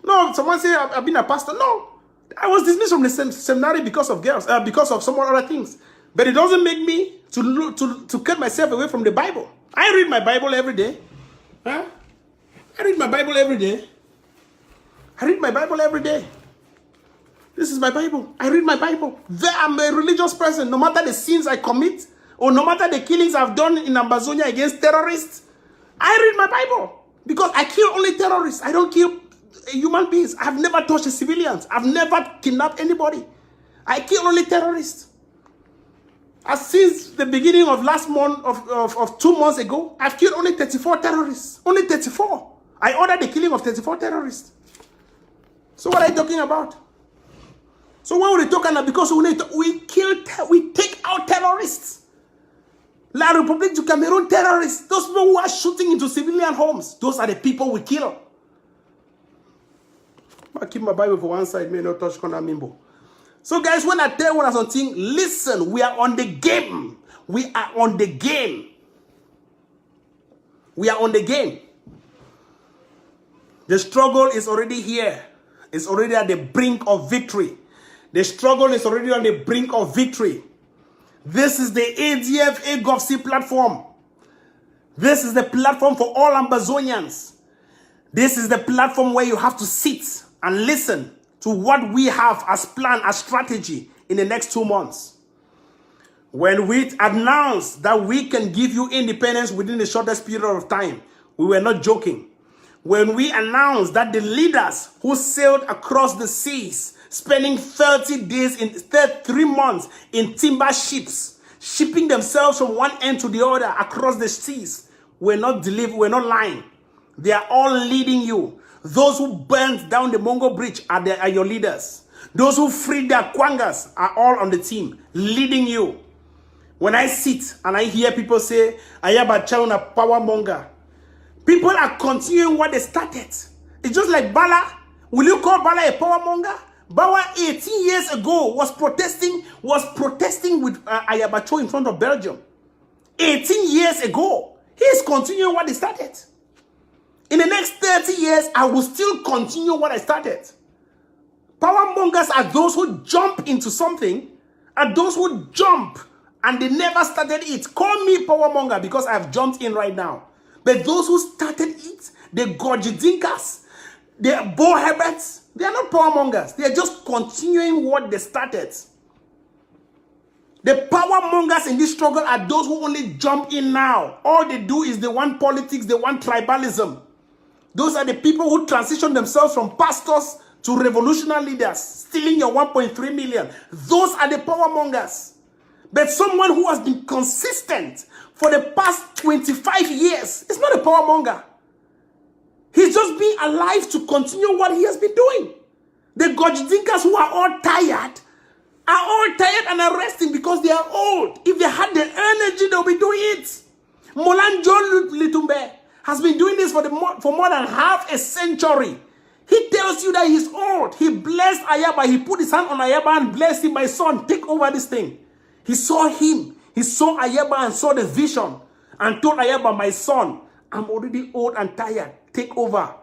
No, someone say I've been a pastor. No, I was dismissed from the seminary because of girls, because of some other things. But it doesn't make me to cut myself away from the Bible. I read my Bible every day. Huh? I read my Bible every day. I read my Bible every day. This is my Bible. I read my Bible. I'm a religious person. No matter the sins I commit, or no matter the killings I've done in Ambazonia against terrorists, I read my Bible. Because I kill only terrorists. I don't kill human beings. I've never touched the civilians. I've never kidnapped anybody. I kill only terrorists. As since the beginning of last month, of 2 months ago, I've killed only 34 terrorists. Only 34. I ordered the killing of 34 terrorists. So what are you talking about? So when we're talking about, because we take out terrorists. La Republique du Cameroon terrorists, those people who are shooting into civilian homes, those are the people we kill. I keep my Bible for one side, may not touch Kona Mimbo. So guys, when I tell you something, listen, we are on the game. We are on the game. We are on the game. The struggle is already here. It's already at the brink of victory. The struggle is already on the brink of victory. This is the ADF AGovC platform. This is the platform for all Ambazonians. This is the platform where you have to sit and listen to what we have as plan, as strategy in the next 2 months. When we announced that we can give you independence within the shortest period of time, we were not joking. When we announced that the leaders who sailed across the seas, spending 30 days in 3 months in timber ships, shipping themselves from one end to the other across the seas, we're not lying. They are all leading you. Those who burned down the Mongo Bridge are your leaders. Those who freed their Kwangas are all on the team, leading you. When I sit and I hear people say, Ayaba Chauna power monger, people are continuing what they started. It's just like Bala. Will you call Bala a power monger? Bala 18 years ago was protesting with Ayabacho in front of Belgium. 18 years ago. He is continuing what he started. In the next 30 years, I will still continue what I started. Power mongers are those who jump into something, are those who jump and they never started it. Call me power monger because I've jumped in right now. But those who started it, the Gojidinkas, the Bo Herberts, they are not power mongers. They are just continuing what they started. The power mongers in this struggle are those who only jump in now. All they do is they want politics, they want tribalism. Those are the people who transition themselves from pastors to revolutionary leaders, stealing your 1.3 million. Those are the power mongers. But someone who has been consistent for the past 25 years is not a power monger. He's just being alive to continue what he has been doing. The Gojidinkas who are all tired and are resting because they are old. If they had the energy, they'll be doing it. Molan John Litumbe has been doing this for more than half a century. He tells you that he's old. He blessed Ayaba. He put his hand on Ayaba and blessed him. My son, take over this thing. He saw him. He saw Ayaba and saw the vision and told Ayaba, my son, I'm already old and tired. Take over.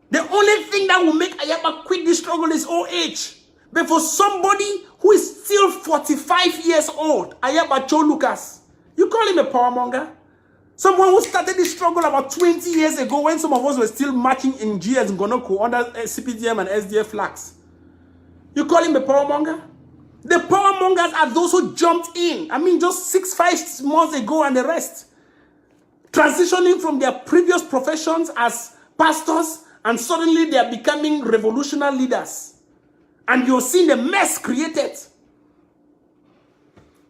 The only thing that will make Ayaba quit this struggle is old age. But for somebody who is still 45 years old, Ayaba Cho Lucas, you call him a power monger? Someone who started this struggle about 20 years ago when some of us were still marching in GS in Gonoko under CPDM and SDF flags. You call him a power monger? The power mongers are those who jumped in. I mean, just 6-5 months ago and the rest. Transitioning from their previous professions as pastors, and suddenly they are becoming revolutionary leaders. And you're seeing the mess created.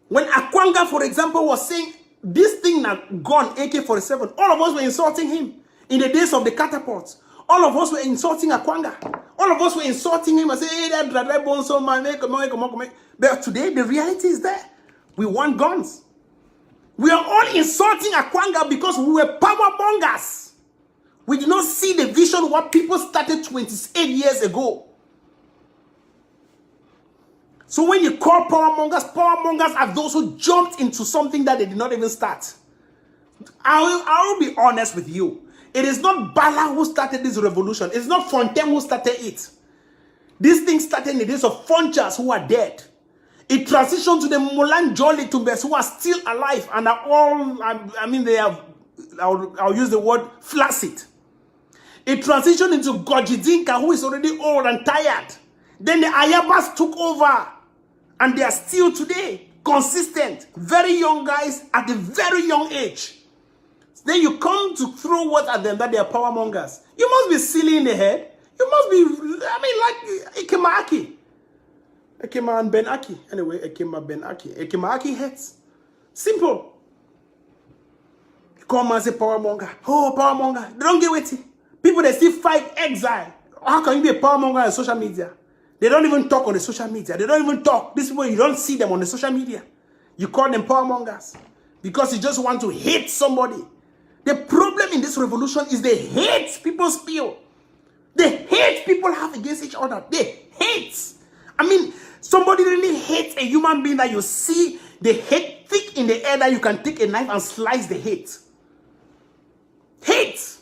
When Akwanga, for example, was saying, this thing now gone, AK-47, all of us were insulting him in the days of the catapults. All of us were insulting Akwanga. All of us were insulting him and saying, hey, that bonso man, come on. But today, the reality is there. We want guns. We are all insulting Akwanga because we were power mongers. We did not see the vision what people started 28 years ago. So when you call power mongers are those who jumped into something that they did not even start. I will be honest with you. It is not Bala who started this revolution. It's not Fontaine who started it. This thing started in the days of Fonchas who are dead. It transitioned to the Molan Jolly Tumbes who are still alive and are all, I mean, they have, I'll use the word flaccid. It transitioned into Gojidinka who is already old and tired. Then the Ayabas took over. And they are still today consistent, very young guys at a very young age. Then you come to throw words at them that they are power mongers. You must be silly in the head. You must be, I mean, like Ekema Aki. Ekema and Ben Aki. Anyway, Ekema Ben Aki. Ekema Aki heads. Simple. You come and say power monger. Oh, power monger. They don't get witty. People, they still fight exile. How can you be a power monger on social media? They don't even talk on the social media. They don't even talk. These people, you don't see them on the social media. You call them power mongers because you just want to hate somebody. The problem in this revolution is they hate people spill. They hate people have against each other. They hate. I mean, somebody really hates a human being that you see the hate thick in the air that you can take a knife and slice the hate. Hate.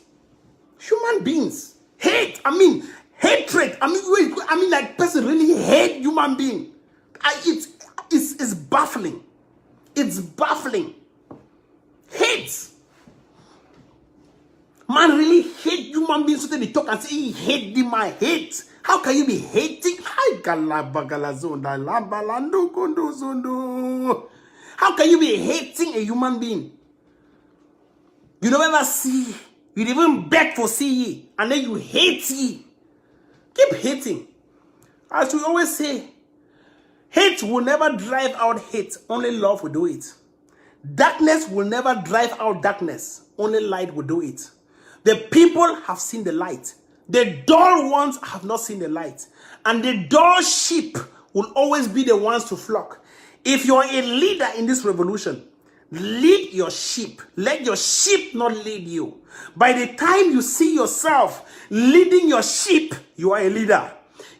Human beings. Hate. I mean, hatred. I mean, like person really hate human being. It's baffling. It's baffling. Hate. Man really hate human beings so that they talk and say he hate them. I hate. How can you be hating? How can you be hating a human being? You don't ever see. You even beg for see ye, and then you hate ye. Keep hating. As we always say, hate will never drive out hate. Only love will do it. Darkness will never drive out darkness. Only light will do it. The people have seen the light. The dull ones have not seen the light. And the dull sheep will always be the ones to flock. If you're a leader in this revolution, lead your sheep. Let your sheep not lead you. By the time you see yourself leading your sheep, you are a leader.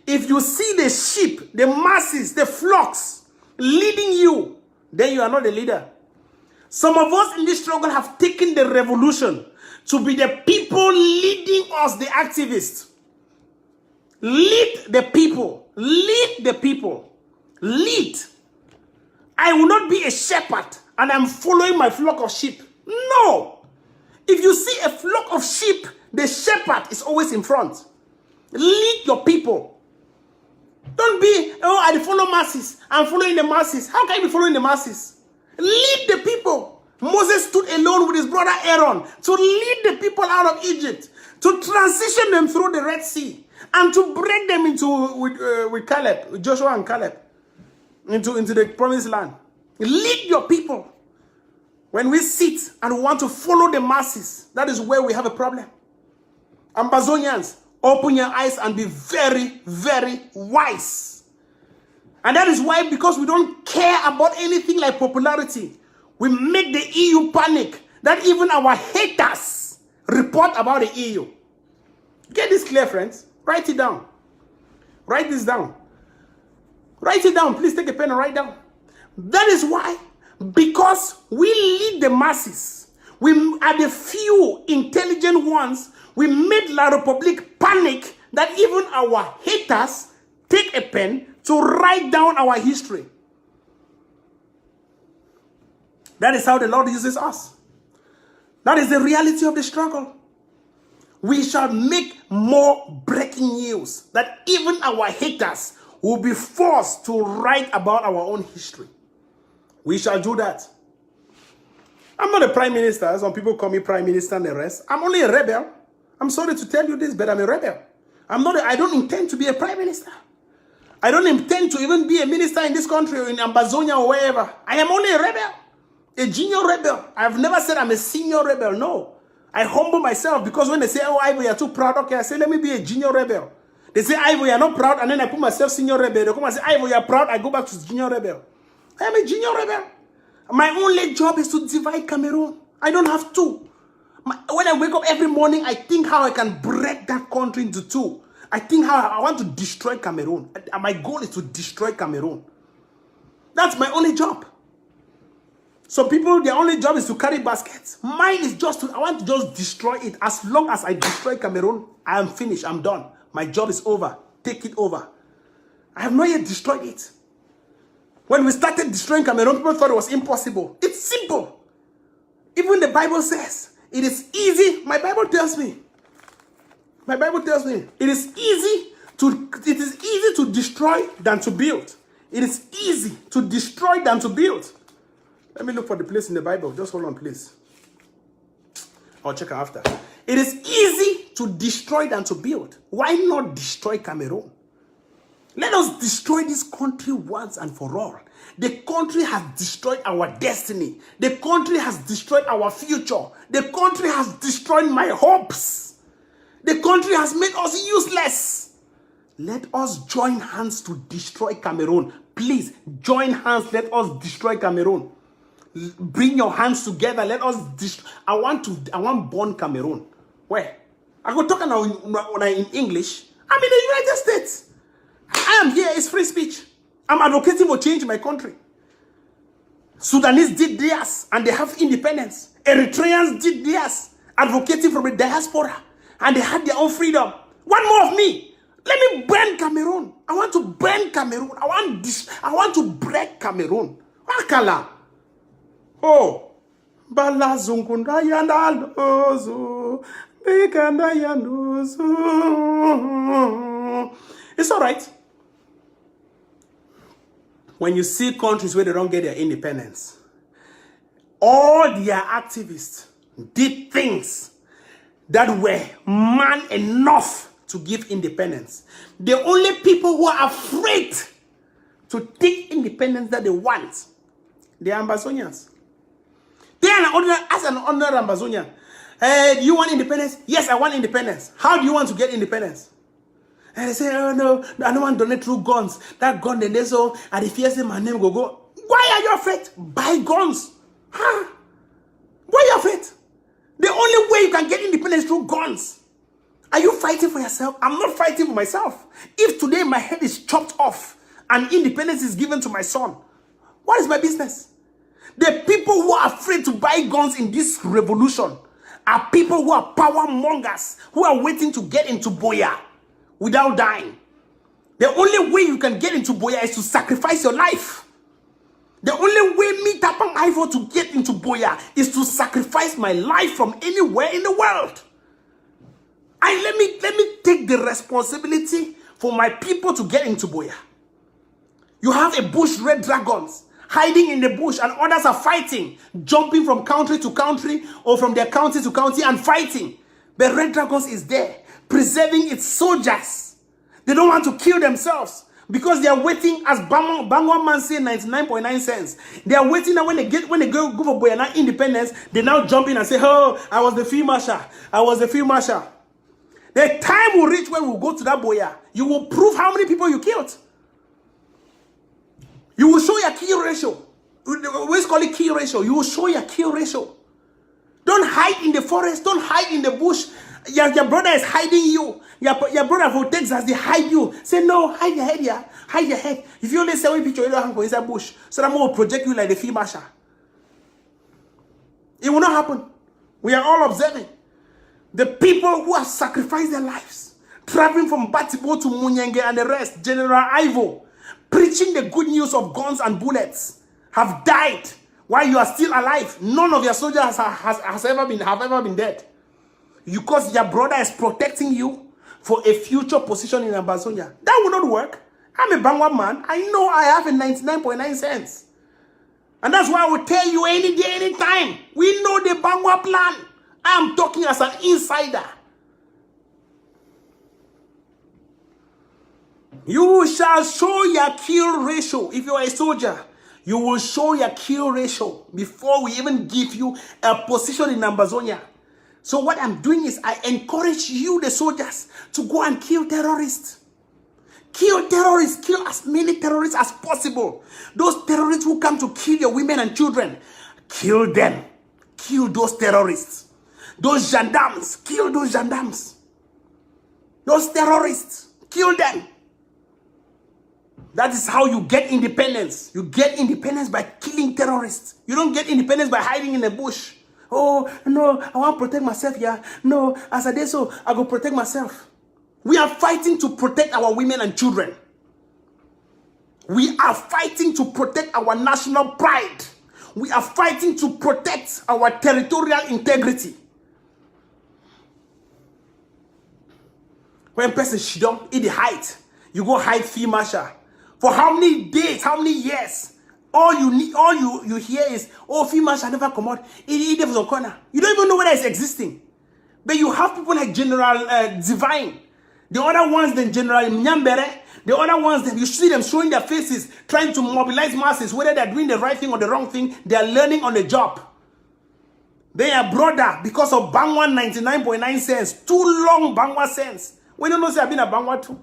If you see the sheep, the masses, the flocks leading you, then you are not a leader. Some of us in this struggle have taken the revolution to be the people leading us, the activists. Lead the people. Lead the people. Lead. I will not be a shepherd and I'm following my flock of sheep. No. If you see a flock of sheep, the shepherd is always in front. Lead your people. Don't be, oh, I follow masses. I'm following the masses. How can you be following the masses? Lead the people. Moses stood alone with his brother Aaron to lead the people out of Egypt, to transition them through the Red Sea, and to bring them into with Caleb, with Joshua and Caleb, into the promised land. Lead your people. When we sit and want to follow the masses, that is where we have a problem. Ambazonians, open your eyes and be very, very wise. And that is why, because we don't care about anything like popularity, we make the EU panic that even our haters report about the EU. Get this clear, friends. Write it down. Write this down. Write it down. Please take a pen and write down. That is why, because we lead the masses, we are the few intelligent ones, we made La Republique panic that even our haters take a pen to write down our history. That is how the Lord uses us. That is the reality of the struggle. We shall make more breaking news that even our haters will be forced to write about our own history. We shall do that. I'm not a prime minister. Some people call me prime minister and the rest. I'm only a rebel. I'm sorry to tell you this, but I'm a rebel. I don't intend to be a prime minister. I don't intend to even be a minister in this country or in Ambazonia or wherever. I am only a rebel. A junior rebel. I've never said I'm a senior rebel. No. I humble myself because when they say, oh, Ivo, you're too proud. Okay, I say, let me be a junior rebel. They say, Ivo, you're not proud. And then I put myself senior rebel. They come and say, Ivo, you're proud. I go back to junior rebel. I am a junior rebel. My only job is to divide Cameroon. I don't have two. When I wake up every morning, I think how I can break that country into two. I think how I want to destroy Cameroon. My goal is to destroy Cameroon. That's my only job. Some people, their only job is to carry baskets. Mine is just I want to just destroy it. As long as I destroy Cameroon, I am finished. I'm done. My job is over. Take it over. I have not yet destroyed it. When we started destroying Cameroon, people thought it was impossible. It's simple. Even the Bible says it is easy. My Bible tells me. My Bible tells me it is easy to destroy than to build. It is easy to destroy than to build. Let me look for the place in the Bible. Just hold on, please. I'll check after. It is easy to destroy than to build. Why not destroy Cameroon? Let us destroy this country once and for all. The country has destroyed our destiny. The country has destroyed our future. The country has destroyed my hopes. The country has made us useless. Let us join hands to destroy Cameroon. Please, join hands. Let us destroy Cameroon. Bring your hands together. Let us destroy. I want born Cameroon. Where? I go talk now when I'm in English. I'm in the United States. I am here. It's free speech. I'm advocating for change in my country. Sudanese did theirs and they have independence. Eritreans did theirs, advocating for the diaspora, and they had their own freedom. One more of me. Let me burn Cameroon. I want to burn Cameroon. I want to break Cameroon. Wakala. Oh. Bala zungunda yandalozo. Bekanda yandozo. It's all right. When you see countries where they don't get their independence, all their activists did things that were man enough to give independence. The only people who are afraid to take independence that they want, they are Ambazonians. They are as an ordinary Ambazonian. Hey, do you want independence? Yes, I want independence. How do you want to get independence? And they say, oh no, I don't want to donate through guns. That gun, then they so, and if you say my name go. Why are you afraid? Buy guns. Huh? Why are you afraid? The only way you can get independence through guns. Are you fighting for yourself? I'm not fighting for myself. If today my head is chopped off and independence is given to my son, what is my business? The people who are afraid to buy guns in this revolution are people who are power mongers, who are waiting to get into Boya. without dying. The only way you can get into Boya is to sacrifice your life. The only way me, Tapang Ivo, to get into Boya is to sacrifice my life from anywhere in the world. Let me take the responsibility for my people to get into Boya. You have a bush red dragons hiding in the bush, and others are fighting, jumping from country to country or from their county to county and fighting. But red dragons is there, preserving its soldiers. They don't want to kill themselves because they are waiting, as Bangwa man say, 99.9 cents. They are waiting that when they go for Boyana independence, they now jump in and say, oh, I was the field marshal. I was the field marshal. The time will reach when we go to that Boya. You will prove how many people you killed. You will show your kill ratio. We always call it kill ratio. You will show your kill ratio. Don't hide in the forest. Don't hide in the bush. Your brother is hiding you. Your brother from Texas, they hide you. Say, no, hide your head here. Hide your head. If you only say one picture, you don't go inside bush. So that will project you like the field marshal. It will not happen. We are all observing. The people who have sacrificed their lives, traveling from Batibo to Munyenge and the rest, General Ivo, preaching the good news of guns and bullets, have died while you are still alive. None of your soldiers have ever been dead. Because your brother is protecting you for a future position in Ambazonia. That will not work. I'm a Bangwa man. I know I have a 99.9 cents. And that's why I will tell you any day, any time. We know the Bangwa plan. I am talking as an insider. You shall show your kill ratio. If you are a soldier, you will show your kill ratio before we even give you a position in Ambazonia. So what I'm doing is I encourage you, the soldiers, to go and kill terrorists. Kill terrorists. Kill as many terrorists as possible. Those terrorists who come to kill your women and children, kill them. Kill those terrorists. Those gendarmes, kill those gendarmes. Those terrorists, kill them. That is how you get independence. You get independence by killing terrorists. You don't get independence by hiding in the bush. Oh, no, I want to protect myself here. No, as I did so, I go protect myself. We are fighting to protect our women and children. We are fighting to protect our national pride. We are fighting to protect our territorial integrity. When person shidong in the height, you go hide field marshal. For how many days, how many years? All you hear is, oh, field marshal never come out. It was on corner. You don't even know whether it's existing. But you have people like General Divine. The other ones, then General Nyambere. The other ones, then you see them showing their faces, trying to mobilize masses, whether they're doing the right thing or the wrong thing. They are learning on the job. They are brother because of Bangwa 99.9 cents. Too long Bangwa cents. We don't know say I've been a Bangwa too.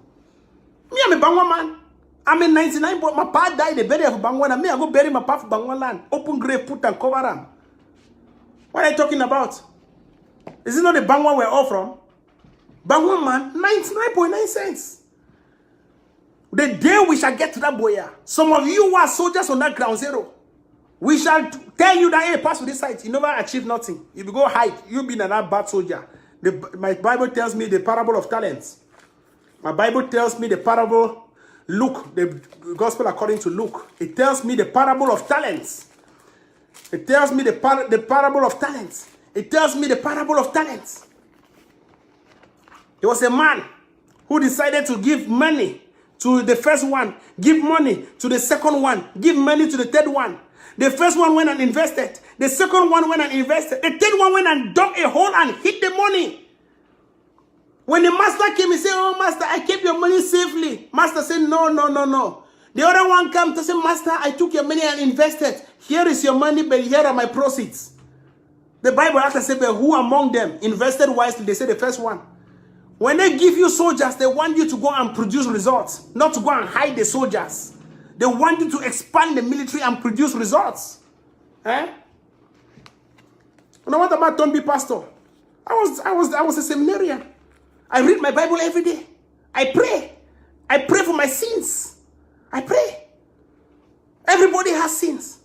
Me, I'm a Bangwa man. I'm in 99, but my pa died, they bury of Bangwa. And me, I go bury my pa for Bangwa land. Open grave, put and cover them. What are you talking about? Is it not the Bangwa we're all from? Bangwa man, 99.9 cents. The day we shall get to that Boya, some of you who are soldiers on that ground zero, we shall tell you that, hey, pass to this side. You never achieve nothing. If you go hide, you'll be another bad soldier. My Bible tells me the parable of talents. My Bible tells me the parable, Luke, the gospel according to Luke. It tells me the parable of talents. It tells me the parable of talents. It tells me the parable of talents. There was a man who decided to give money to the first one, give money to the second one, give money to the third one. The first one went and invested. The second one went and invested. The third one went and dug a hole and hid the money. When the master came, he said, oh, master, I kept your money safely. Master said, no, no, no, no. The other one came to say, master, I took your money and invested. Here is your money, but here are my proceeds. The Bible actually said, but who among them invested wisely? They said the first one. When they give you soldiers, they want you to go and produce results, not to go and hide the soldiers. They want you to expand the military and produce results. Eh? Now what about don't be pastor? I was a seminarian. I read my Bible every day. I pray. I pray for my sins. I pray. Everybody has sins.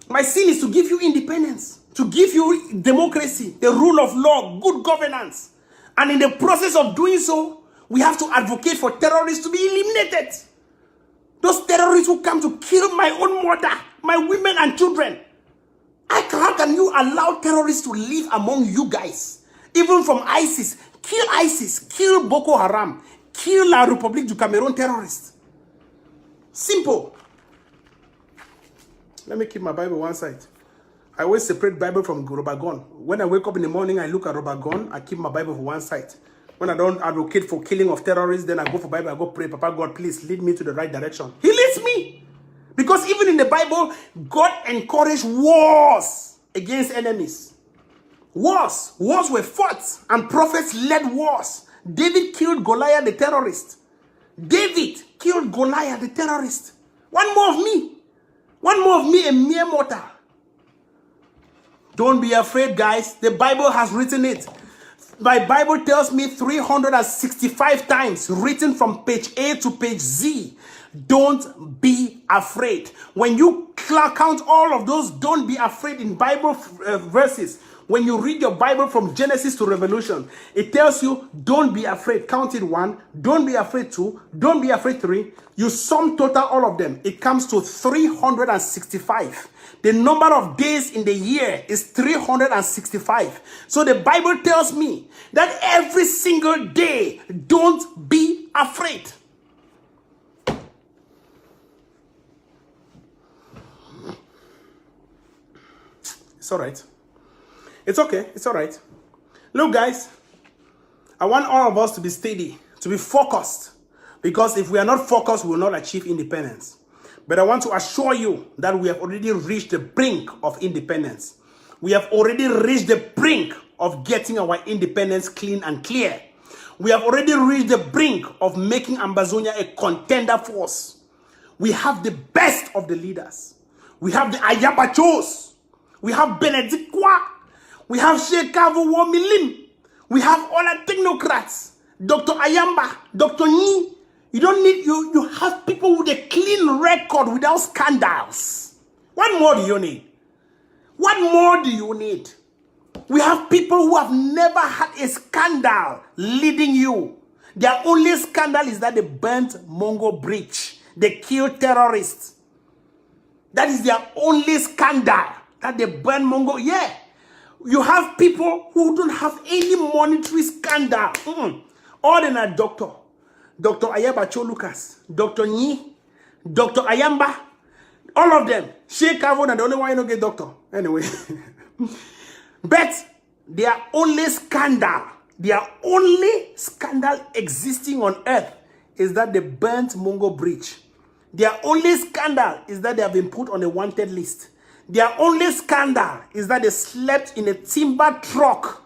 My sin is to give you independence, to give you democracy, the rule of law, good governance. And in the process of doing so, we have to advocate for terrorists to be eliminated. Those terrorists who come to kill my own mother, my women and children. How can you allow terrorists to live among you guys? Even from ISIS. Kill Boko Haram, kill La République du Cameroon terrorists. Simple. Let me keep my Bible one side. I always separate Bible from rubber gun. When I wake up in the morning, I look at rubber gun, I keep my Bible for one side. When I don't advocate for killing of terrorists, then I go for Bible, I go pray, Papa God, please lead me to the right direction. He leads me. Because even in the Bible, God encouraged wars against enemies. Wars were fought, and prophets led wars. David killed Goliath the terrorist. David killed Goliath the terrorist. One more of me, a mere mortal. Don't be afraid, guys. The Bible has written it. My Bible tells me 365 times, written from page A to page Z. Don't be afraid. When you count all of those don't be afraid in Bible verses, when you read your Bible from Genesis to Revelation, it tells you don't be afraid. Count it 1, don't be afraid 2, don't be afraid 3. You sum total all of them. It comes to 365. The number of days in the year is 365. So the Bible tells me that every single day, don't be afraid. It's all right. It's okay. It's all right. Look, guys, I want all of us to be steady, to be focused. Because if we are not focused, we will not achieve independence. But I want to assure you that we have already reached the brink of independence. We have already reached the brink of getting our independence clean and clear. We have already reached the brink of making Ambazonia a contender force. We have the best of the leaders. We have the Ayabachos. We have Benedict Kwa. We have Sheikh Kavu Womilim. We have all the technocrats. Dr. Ayamba, Dr. Nyi. You don't need, you have people with a clean record without scandals. What more do you need? What more do you need? We have people who have never had a scandal leading you. Their only scandal is that they burnt Mongo Bridge. They killed terrorists. That is their only scandal. That they burned Mongo. Yeah. You have people who don't have any monetary scandal. Ordinary doctor. Dr. Ayabacho Lucas. Dr. Nyi. Dr. Ayamba. All of them. Sheikh Avon and the only one you don't get doctor. Anyway. But their only scandal existing on earth is that they burnt Mongo Bridge. Their only scandal is that they have been put on a wanted list. Their only scandal is that they slept in a timber truck,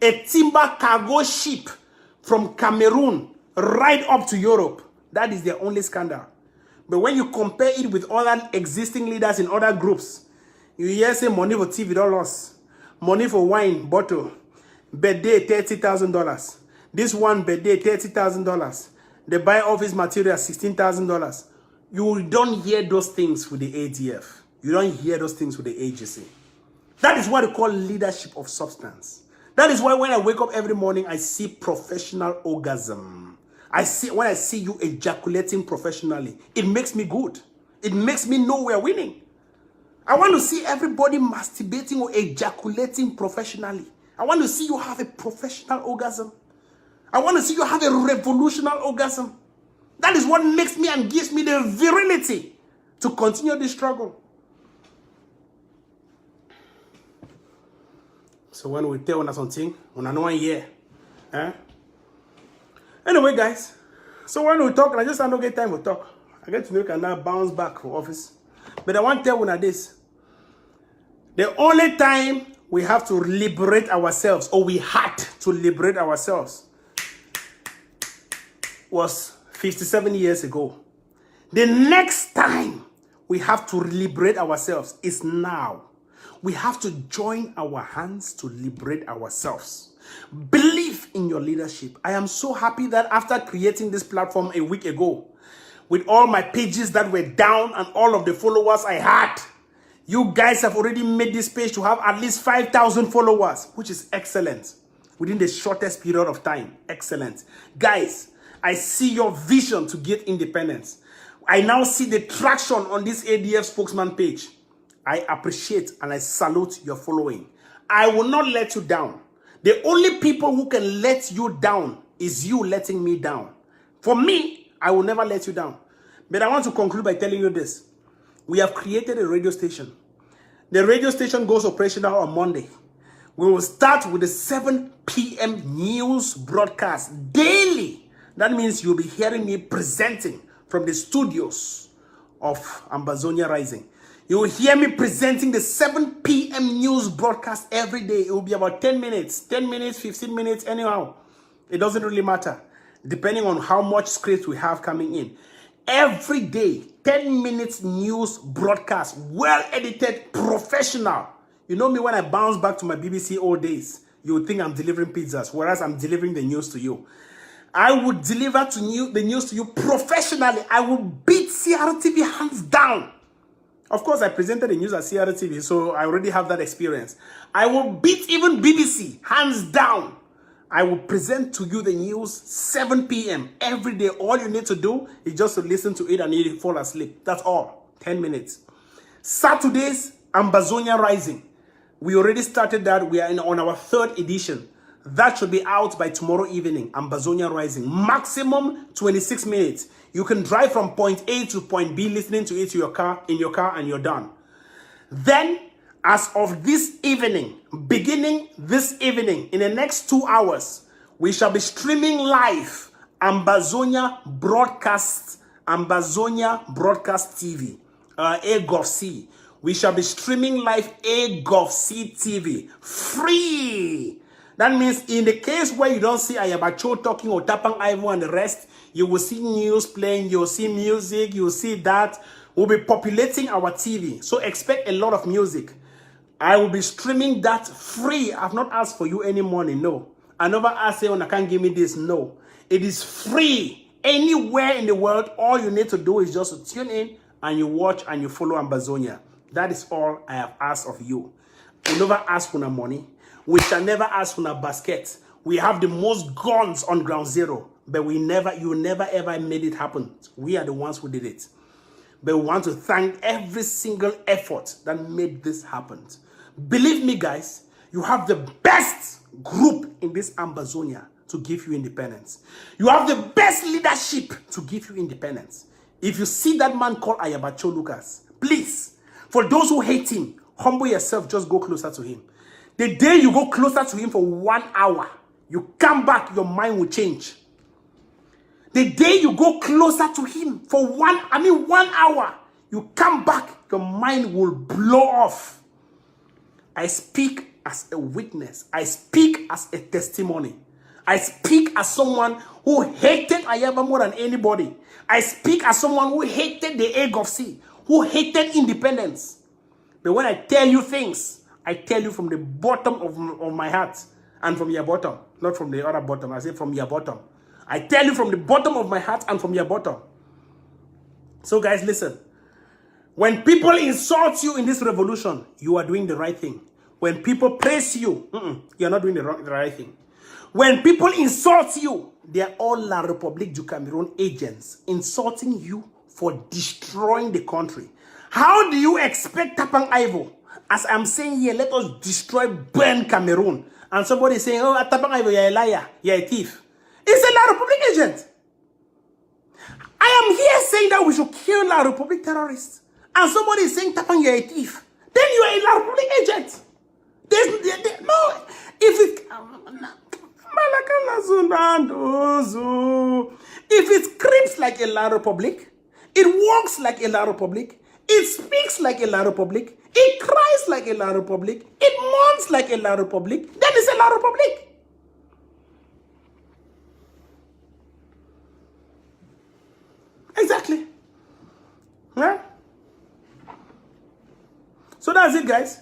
a timber cargo ship from Cameroon right up to Europe. That is their only scandal. But when you compare it with other existing leaders in other groups, you hear say money for TV don't loss, money for wine bottle, birthday $30,000. This one birthday $30,000. They buy office material $16,000. You don't hear those things with the ADF. You don't hear those things with the agency. That is what we call leadership of substance. That is why when I wake up every morning, I see professional orgasm. When I see you ejaculating professionally, it makes me good. It makes me know we're winning. I want to see everybody masturbating or ejaculating professionally. I want to see you have a professional orgasm. I want to see you have a revolutionary orgasm. That is what makes me and gives me the virility to continue this struggle. So when we tell us something, we know one year. Anyway, guys. So when we talk, I don't get time to talk. I get to know can now bounce back for office. But I want to tell you this. The only time we have to liberate ourselves, or we had to liberate ourselves, was 57 years ago. The next time we have to liberate ourselves is now. We have to join our hands to liberate ourselves. Believe in your leadership. I am so happy that after creating this platform a week ago, with all my pages that were down and all of the followers I had, you guys have already made this page to have at least 5,000 followers, which is excellent. within the shortest period of time. Excellent. Guys, I see your vision to get independence. I now see the traction on this ADF spokesman page. I appreciate and I salute your following. I will not let you down. The only people who can let you down is you letting me down. For me, I will never let you down. But I want to conclude by telling you this. We have created a radio station. The radio station goes operational on Monday. We will start with the 7 p.m. news broadcast daily. That means you'll be hearing me presenting from the studios of Ambazonia Rising. You will hear me presenting the 7 p.m. news broadcast every day. It will be about 10 minutes, 15 minutes, anyhow. It doesn't really matter, depending on how much script we have coming in. Every day, 10 minutes news broadcast, well edited, professional. You know me, when I bounce back to my BBC old days, you would think I'm delivering pizzas, whereas I'm delivering the news to you. I would deliver the news to you professionally. I will beat CRTV hands down. Of course, I presented the news at CRTV, so I already have that experience. I will beat even BBC hands down. I will present to you the news 7 p.m. every day. All you need to do is just to listen to it and you fall asleep. That's all. 10 minutes. Saturdays, Ambazonia Rising. We already started that. We are on our 3rd edition. That should be out by tomorrow evening. Ambazonia Rising. Maximum 26 minutes. You can drive from point A to point B listening to it in your car, and you're done. Then, as of this evening, beginning this evening, in the next 2 hours, we shall be streaming live Ambazonia Broadcast TV, AGovC. We shall be streaming live AGovC TV, free. That means in the case where you don't see Ayabacho talking or Tapang Ivo and the rest, you will see news playing, you'll see music, you'll see that. We'll be populating our TV. So expect a lot of music. I will be streaming that free. I've not asked for you any money, no. I never asked you, I can't give me this, no. It is free. Anywhere in the world, all you need to do is just to tune in and you watch and you follow Ambazonia. That is all I have asked of you. We never ask for no money. We shall never ask for a basket. We have the most guns on ground zero, but you never ever made it happen. We are the ones who did it. But we want to thank every single effort that made this happen. Believe me, guys, you have the best group in this Ambazonia to give you independence. You have the best leadership to give you independence. If you see that man called Ayabacho Lucas, please, for those who hate him, humble yourself, just go closer to him. The day you go closer to him for 1 hour, you come back, your mind will change. The day you go closer to him for 1 hour, you come back, your mind will blow off. I speak as a witness. I speak as a testimony. I speak as someone who hated Ayaba more than anybody. I speak as someone who hated the AGovC, who hated independence. But when I tell you things, I tell you from the bottom of my heart and from your bottom. Not from the other bottom. I say from your bottom. I tell you from the bottom of my heart and from your bottom. So guys, listen. When people insult you in this revolution, you are doing the right thing. When people praise you, you're not doing the right thing. When people insult you, they are all La République du Cameroon agents insulting you for destroying the country. How do you expect Tapang Ivo? As I'm saying here, let us destroy, burn Cameroon. And somebody is saying, oh, Tapang Ivo, you're a liar, you're a thief. It's a La République agent. I am here saying that we should kill La République terrorists. And somebody is saying, Tapang, you're a thief. Then you are a La République agent. No, if it screams like a La République, it walks like a La République, it speaks like a La République, it cries like a La République, it mourns like a La République, then it's a La République. Exactly. Huh? So that's it, guys.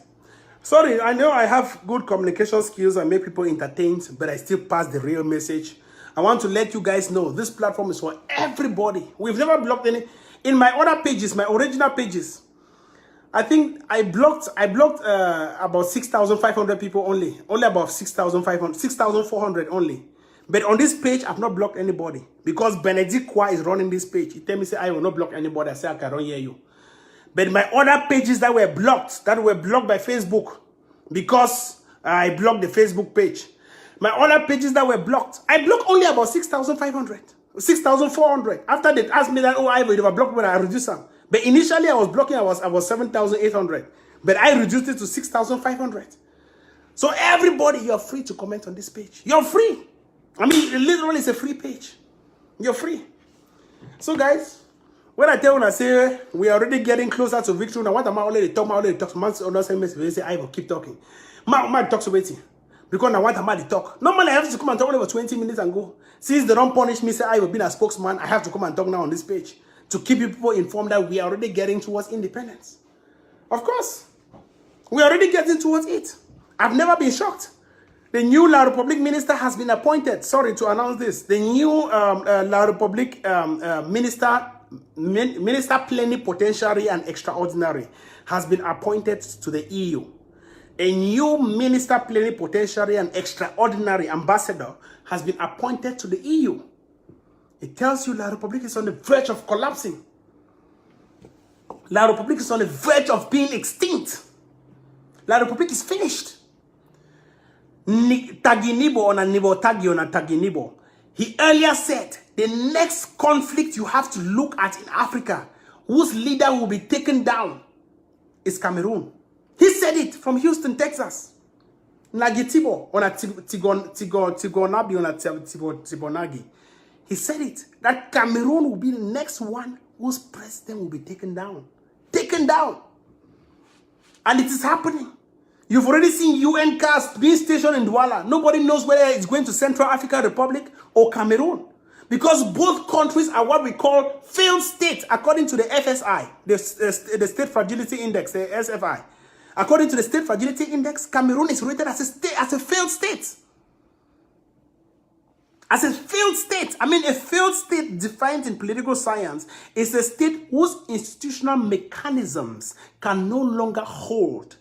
Sorry, I know I have good communication skills and make people entertained, but I still pass the real message. I want to let you guys know this platform is for everybody. We've never blocked any. In my other pages, my original pages, I think I blocked about 6,500 people only about 6,500, 6,400 only. But on this page, I've not blocked anybody because Benedict Kwa is running this page. He tell me, say, I will not block anybody. I say, I don't hear you. But my other pages that were blocked by Facebook, because I blocked the Facebook page. My other pages that were blocked, I blocked only about 6,500, 6,400. After they asked me that, oh, I will block when I reduce them. But initially I was blocking, I was 7,800. But I reduced it to 6,500. So everybody, you're free to comment on this page. You're free. I mean, literally, it's a free page. You're free. So, guys, when I tell you, I say we are already getting closer to victory. Now, what am I already talking? Man, say, I will keep talking. Man talks waiting. Because now, what am I talk? Normally, I have to come and talk over 20 minutes and go. Since they don't punish me, say I will be a spokesman, I have to come and talk now on this page to keep people informed that we are already getting towards independence. Of course, we are already getting towards it. I've never been shocked. The new La Republique minister has been appointed. Sorry to announce this. The new La Republique minister plenipotentiary and extraordinary has been appointed to the EU. A new minister plenipotentiary and extraordinary ambassador has been appointed to the EU. It tells you La Republique is on the verge of collapsing. La Republique is on the verge of being extinct. La Republique is finished. Taginibo on a Nibo Tagi on a Taginibo. He earlier said the next conflict you have to look at in Africa, whose leader will be taken down, is Cameroon. He said it from Houston, Texas. Nagitibo on a Tigonabi on a Tibonagi. He said it, that Cameroon will be the next one whose president will be taken down. Taken down. And it is happening. You've already seen UN cars being stationed in Douala. Nobody knows whether it's going to Central African Republic or Cameroon. Because both countries are what we call failed states, according to the FSI, the State Fragility Index, the SFI. According to the State Fragility Index, Cameroon is rated as a failed state. As a failed state, I mean a failed state defined in political science is a state whose institutional mechanisms can no longer hold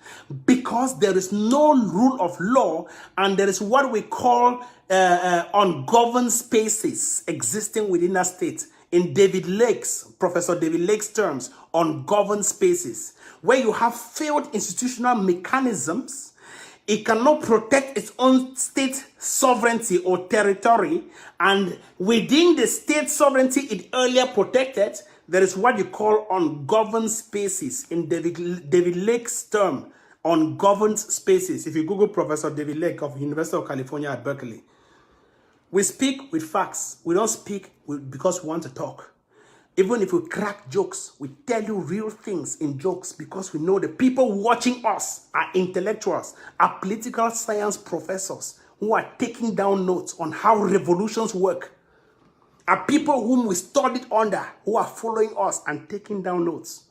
because there is no rule of law and there is what we call ungoverned spaces existing within a state. In Professor David Lake's terms, ungoverned spaces, where you have failed institutional mechanisms. It cannot protect its own state sovereignty or territory. And within the state sovereignty it earlier protected, there is what you call ungoverned spaces. In David Lake's term, ungoverned spaces. If you Google Professor David Lake of University of California at Berkeley, we speak with facts. We don't speak because we want to talk. Even if we crack jokes, we tell you real things in jokes because we know the people watching us are intellectuals, are political science professors who are taking down notes on how revolutions work, are people whom we studied under who are following us and taking down notes.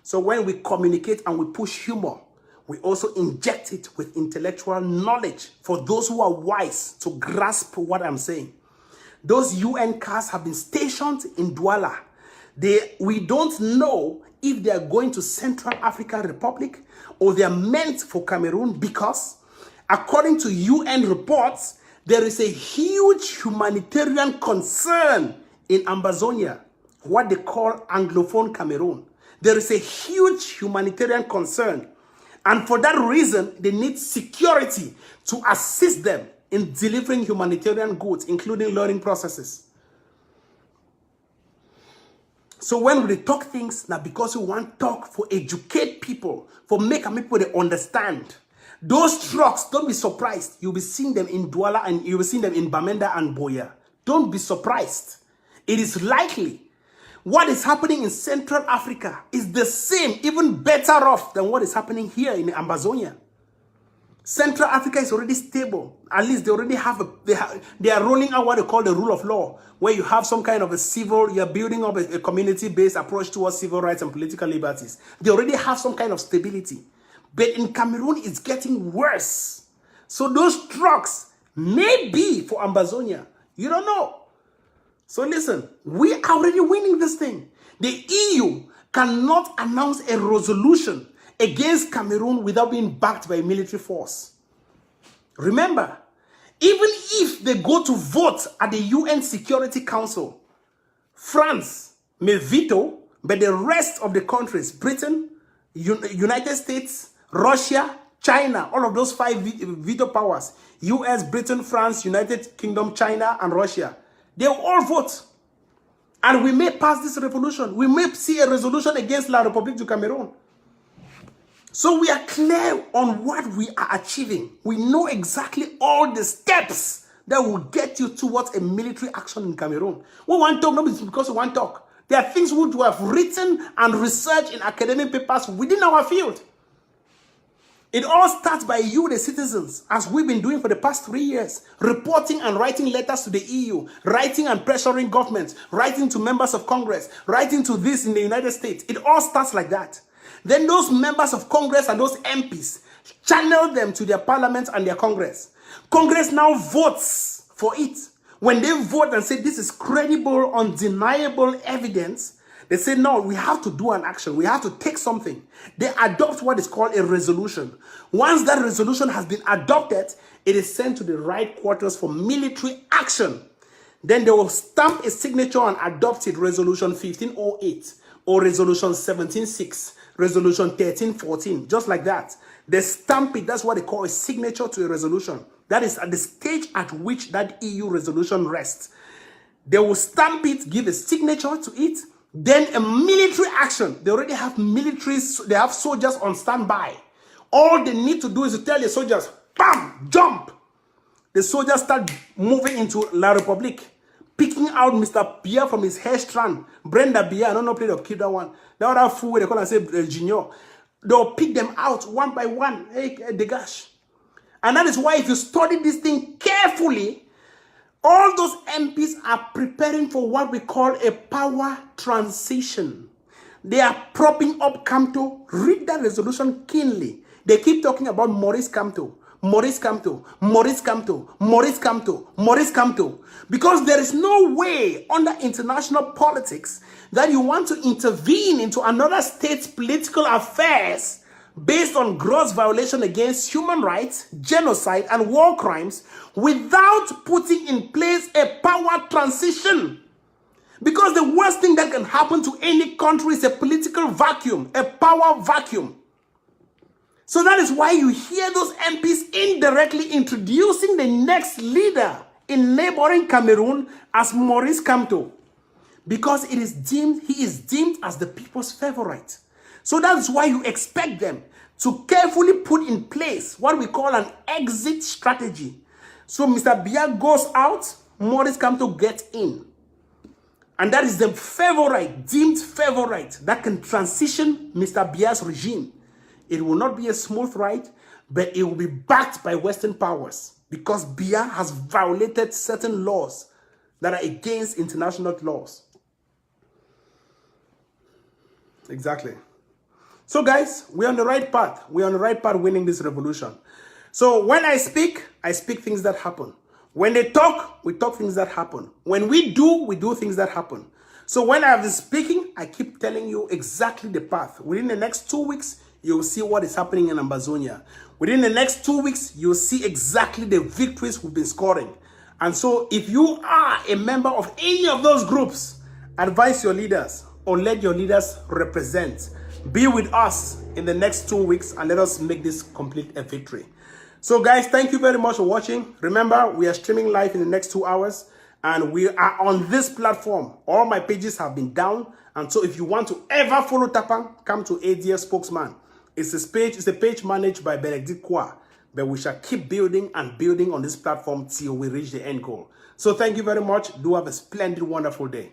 So when we communicate and we push humor, we also inject it with intellectual knowledge for those who are wise to grasp what I'm saying. Those UN cars have been stationed in Douala. We don't know if they are going to Central African Republic or they are meant for Cameroon because, according to UN reports, there is a huge humanitarian concern in Ambazonia, what they call Anglophone Cameroon. There is a huge humanitarian concern. And for that reason, they need security to assist them in delivering humanitarian goods, including learning processes. So when we talk things, now because we want to talk for educate people, for make people they understand. Those trucks, don't be surprised. You'll be seeing them in Douala and you'll be seeing them in Bamenda and Boya. Don't be surprised. It is likely what is happening in Central Africa is the same, even better off than what is happening here in Ambazonia. Central Africa is already stable. At least they already have they are rolling out what they call the rule of law, where you have some kind of you're building up a community-based approach towards civil rights and political liberties. They already have some kind of stability. But in Cameroon, it's getting worse. So those trucks may be for Ambazonia. You don't know. So listen, we are already winning this thing. The EU cannot announce a resolution against Cameroon without being backed by a military force. Remember, even if they go to vote at the UN Security Council, France may veto, but the rest of the countries, Britain, United States, Russia, China, all of those 5 veto powers, US, Britain, France, United Kingdom, China, and Russia, they will all vote. And we may pass this resolution. We may see a resolution against La République du Cameroon. So we are clear on what we are achieving. We know exactly all the steps that will get you towards a military action in Cameroon. We want to talk, not because we want to talk. There are things we have written and researched in academic papers within our field. It all starts by you, the citizens, as we've been doing for the past 3 years, reporting and writing letters to the EU, writing and pressuring governments, writing to members of Congress, writing to this in the United States. It all starts like that. Then those members of Congress and those MPs channel them to their parliament and their Congress. Congress now votes for it. When they vote and say this is credible, undeniable evidence, they say, no, we have to do an action. We have to take something. They adopt what is called a resolution. Once that resolution has been adopted, it is sent to the right quarters for military action. Then they will stamp a signature and adopt it, Resolution 1508 or Resolution 176, Resolution 1314, just like that. They stamp it. That's what they call a signature to a resolution. That is at the stage at which that EU resolution rests. They will stamp it, give a signature to it. Then a military action. They already have militaries, they have soldiers on standby. All they need to do is to tell the soldiers, bam, jump. The soldiers start moving into La République, picking out Mr. Pierre from his hair strand. Brenda Pierre, I don't know, play the kid that one. The other fool, they call and say, Junior. They'll pick them out one by one. Hey, dégage. And that is why if you study this thing carefully, all those MPs are preparing for what we call a power transition. They are propping up Kamto. Read that resolution keenly. They keep talking about Maurice Kamto. Maurice Kamto, Maurice Kamto, Maurice Kamto, Maurice Kamto. Because there is no way under international politics that you want to intervene into another state's political affairs based on gross violation against human rights, genocide, and war crimes without putting in place a power transition. Because the worst thing that can happen to any country is a political vacuum, a power vacuum. So that is why you hear those MPs indirectly introducing the next leader in neighboring Cameroon as Maurice Kamto. Because he is deemed as the people's favorite. So that's why you expect them to carefully put in place what we call an exit strategy. So Mr. Biya goes out, Maurice Kamto gets in. And that is the favorite, deemed favorite, that can transition Mr. Biya's regime. It will not be a smooth ride, but it will be backed by Western powers because Biya has violated certain laws that are against international laws. Exactly. So guys, we're on the right path. We're on the right path winning this revolution. So when I speak things that happen. When they talk, we talk things that happen. When we do things that happen. So when I was speaking, I keep telling you exactly the path. Within the next 2 weeks, you'll see what is happening in Ambazonia. Within the next 2 weeks, you'll see exactly the victories we've been scoring. And so if you are a member of any of those groups, advise your leaders or let your leaders represent. Be with us in the next 2 weeks and let us make this complete a victory. So guys, thank you very much for watching. Remember, we are streaming live in the next 2 hours and we are on this platform. All my pages have been down. And so if you want to ever follow Tapang, come to ADF Spokesman. It's a page managed by Benedict Kwa, but we shall keep building and building on this platform till we reach the end goal. So thank you very much. Do have a splendid, wonderful day.